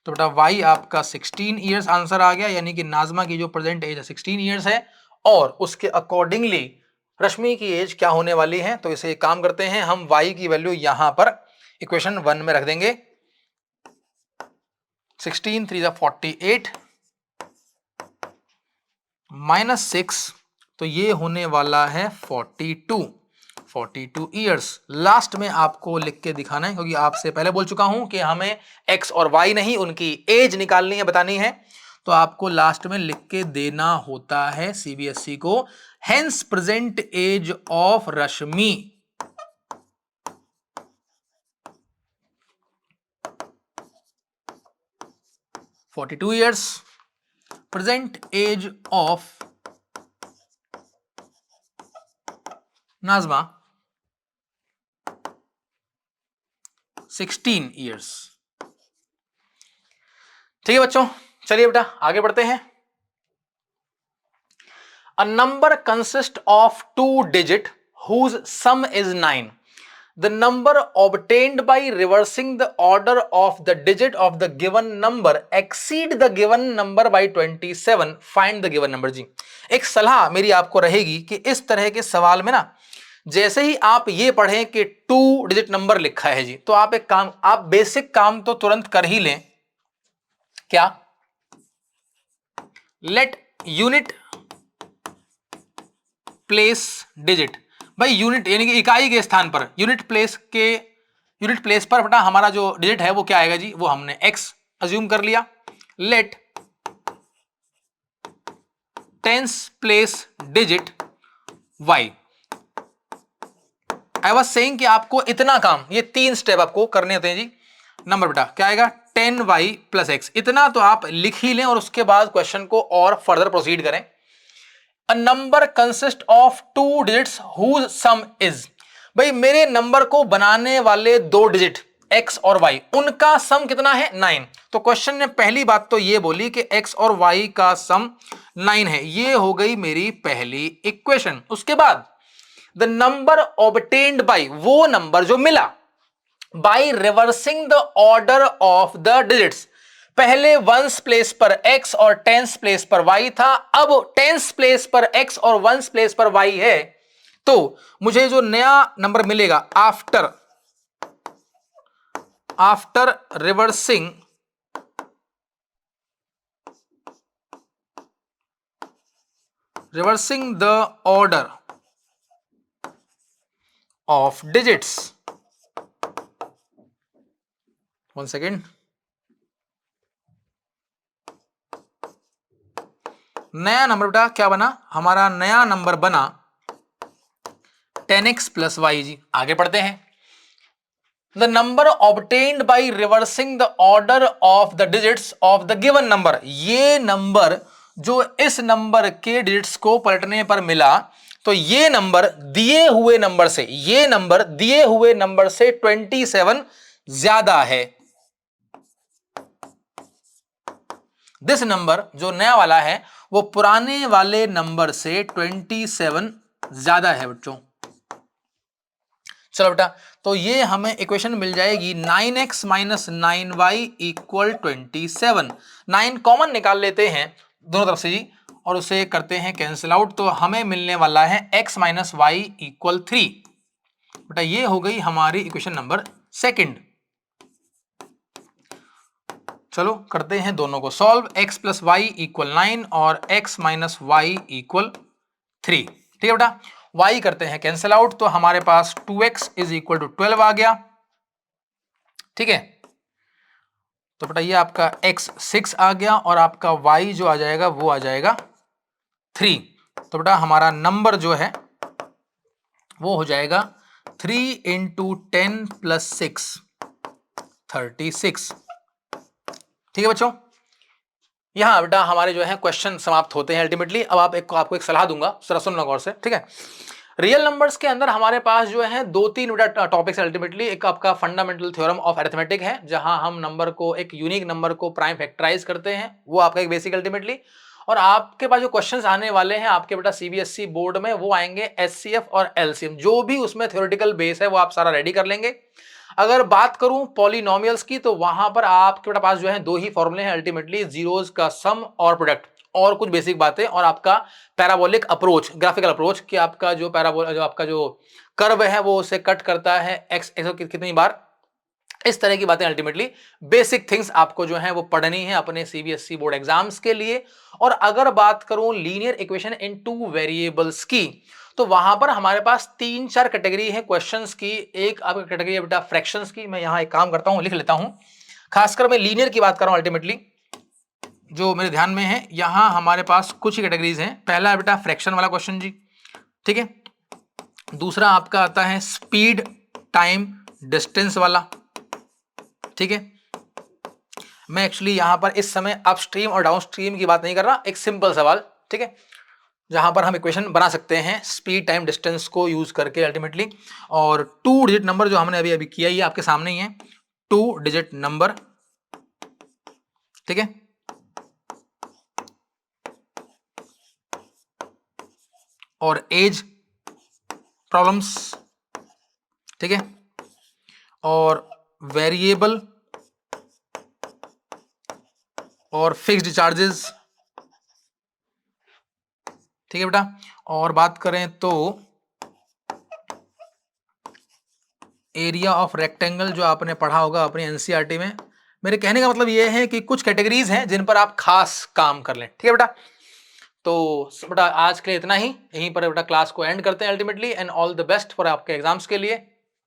तो बेटा y आपका 16 ईयर्स आंसर आ गया, यानी कि नाजमा की जो प्रेजेंट एज है 16 ईयर्स है, और उसके अकॉर्डिंगली रश्मि की एज क्या होने वाली है। तो इसे एक काम करते हैं, हम y की वैल्यू यहां पर इक्वेशन 1 में रख देंगे। 16 3 48 -6, तो ये होने वाला है 42 ईयर्स। लास्ट में आपको लिख के दिखाना है, क्योंकि आपसे पहले बोल चुका हूं कि हमें x और y नहीं, उनकी एज निकालनी है, बतानी है। तो आपको लास्ट में लिख के देना होता है सीबीएसई को, hence present age of Rashmi 42 years, present age of Nazma 16 years. ठीक है बच्चों, चलिए बेटा आगे बढ़ते हैं। A number consists of 2 digits whose sum is 9. The number obtained by reversing the order of the digit of the given number exceed the given number by 27. Find the given number जी। एक सलाह मेरी आपको रहेगी कि इस तरह के सवाल में ना, जैसे ही आप ये पढ़ें कि 2 डिजिट नंबर लिखा है जी, तो आप एक काम, आप बेसिक काम तो तुरंत कर ही लें। क्या? Let unit place digit. भाई यूनिट यानी कि इकाई के स्थान पर, यूनिट प्लेस पर बेटा हमारा जो डिजिट है वो क्या आएगा जी, वो हमने x अज्यूम कर लिया। Let tens place digit y। I was saying कि आपको इतना काम, ये 3 स्टेप आपको करने होते हैं जी। नंबर बेटा क्या आएगा, 10y प्लस x, इतना तो आप लिख ही लें, और उसके बाद क्वेश्चन को और फर्दर प्रोसीड करें। A number consists of 2 digits whose sum is। भाई मेरे नंबर को बनाने वाले 2 डिजिट x और y, उनका सम कितना है, 9। तो क्वेश्चन ने पहली बात तो ये बोली कि x और y का सम 9 है, ये हो गई मेरी पहली इक्वेशन। उसके बाद द नंबर ऑब्टेन्ड बाय, वो नंबर जो मिला by reversing the order of the digits. पहले वंस प्लेस पर x और टेंस प्लेस पर y था, अब टेंस प्लेस पर x और वंस प्लेस पर y है। तो मुझे जो नया नंबर मिलेगा after reversing the order of digits, 1 second, नया नंबर बेटा क्या बना, हमारा नया नंबर बना 10x प्लस वाई जी। आगे पढ़ते हैं। The number obtained by reversing the order of the digits of the given number, ये नंबर जो इस नंबर के डिजिट्स को पलटने पर मिला, तो ये नंबर दिए हुए नंबर से, ये नंबर दिए हुए नंबर से 27 ज्यादा है। दिस नंबर जो नया वाला है वो पुराने वाले नंबर से 27 ज्यादा है बच्चों। चलो बेटा, तो ये हमें इक्वेशन मिल जाएगी 9x minus 9y equal 27। 9 common निकाल लेते हैं दोनों तरफ से जी, और उसे करते हैं कैंसिल आउट, तो हमें मिलने वाला है x माइनस वाई इक्वल 3। बेटा ये हो गई हमारी इक्वेशन नंबर सेकंड। चलो करते हैं दोनों को solve. x plus y equal 9 और x माइनस वाई इक्वल 3। ठीक है बेटा, y करते हैं कैंसिल आउट, तो हमारे पास 2x इज इक्वल टू 12 आ गया। ठीक है, तो बेटा ये आपका x 6 आ गया और आपका y जो आ जाएगा वो आ जाएगा 3। तो बेटा हमारा नंबर जो है वो हो जाएगा 3 इंटू 10 प्लस 6 36। ठीक है बच्चों, यहां बेटा हमारे जो है क्वेश्चन समाप्त होते हैं अल्टीमेटली। अब आपको एक सलाह दूंगा, जरा सुन लो गौर से। ठीक है, रियल नंबर्स के अंदर हमारे पास जो है 2-3 बेटा टॉपिक्स अल्टीमेटली। एक आपका फंडामेंटल थ्योरम ऑफ अरिथमेटिक है, जहां हम नंबर को, एक यूनिक नंबर को प्राइम फैक्टराइज करते हैं, वो आपका एक बेसिक अल्टीमेटली। और आपके पास जो क्वेश्चंस आने वाले हैं आपके बेटा सीबीएसई बोर्ड में, वो आएंगे एचसीएफ और एलसीएम, जो भी उसमें थ्योरेटिकल बेस है वो आप सारा रेडी कर लेंगे। अगर बात करूं पॉलिनोमियल्स की, तो वहां पर आपके पास जो है दो ही फॉर्मूले हैं अल्टीमेटली, जीरोस का सम और प्रोडक्ट, और कुछ बेसिक बातें, और आपका पैराबोलिक अप्रोच, ग्राफिकल अप्रोच, कि आपका जो आपका जो कर्व है वो उसे कट करता है एक्स कितनी बार, इस तरह की बातें अल्टीमेटली बेसिक थिंग्स आपको जो है वो पढ़नी है अपने सीबीएसई बोर्ड एग्जाम्स के लिए। और अगर बात करूं लीनियर इक्वेशन इन 2 वेरिएबल्स की, तो वहां पर हमारे पास 3-4 कैटेगरी है क्वेश्चंस की। एक आपकी कैटेगरी है बेटा फ्रैक्शंस की, मैं यहां एक काम करता हूं लिख लेता हूं, खासकर मैं लीनियर की बात कर रहा हूं अल्टीमेटली, जो मेरे ध्यान में है। यहां हमारे पास कुछ ही कैटेगरीज हैं। पहला है बेटा फ्रैक्शन वाला क्वेश्चन जी, ठीक है। दूसरा आपका आता है स्पीड टाइम डिस्टेंस वाला, ठीक है। मैं एक्चुअली यहां पर इस समय अपस्ट्रीम और डाउनस्ट्रीम की बात नहीं कर रहा, एक सिंपल सवाल, ठीक है, जहां पर हम इक्वेशन बना सकते हैं स्पीड टाइम डिस्टेंस को यूज करके अल्टीमेटली। और 2 डिजिट नंबर जो हमने अभी अभी किया, ये आपके सामने ही है, 2 डिजिट नंबर, ठीक है। और एज प्रॉब्लम्स, ठीक है, और वेरिएबल और फिक्स्ड चार्जेस, ठीक है बेटा। और बात करें तो एरिया ऑफ रेक्टेंगल, जो आपने पढ़ा होगा अपनी एनसीईआरटी में। मेरे कहने का मतलब ये है कि कुछ कैटेगरीज हैं जिन पर आप खास काम कर लें, ठीक है बेटा। तो बेटा आज के लिए इतना ही, यहीं पर बेटा क्लास को एंड करते हैं ultimately. And all the best for आपके एग्जाम्स के लिए।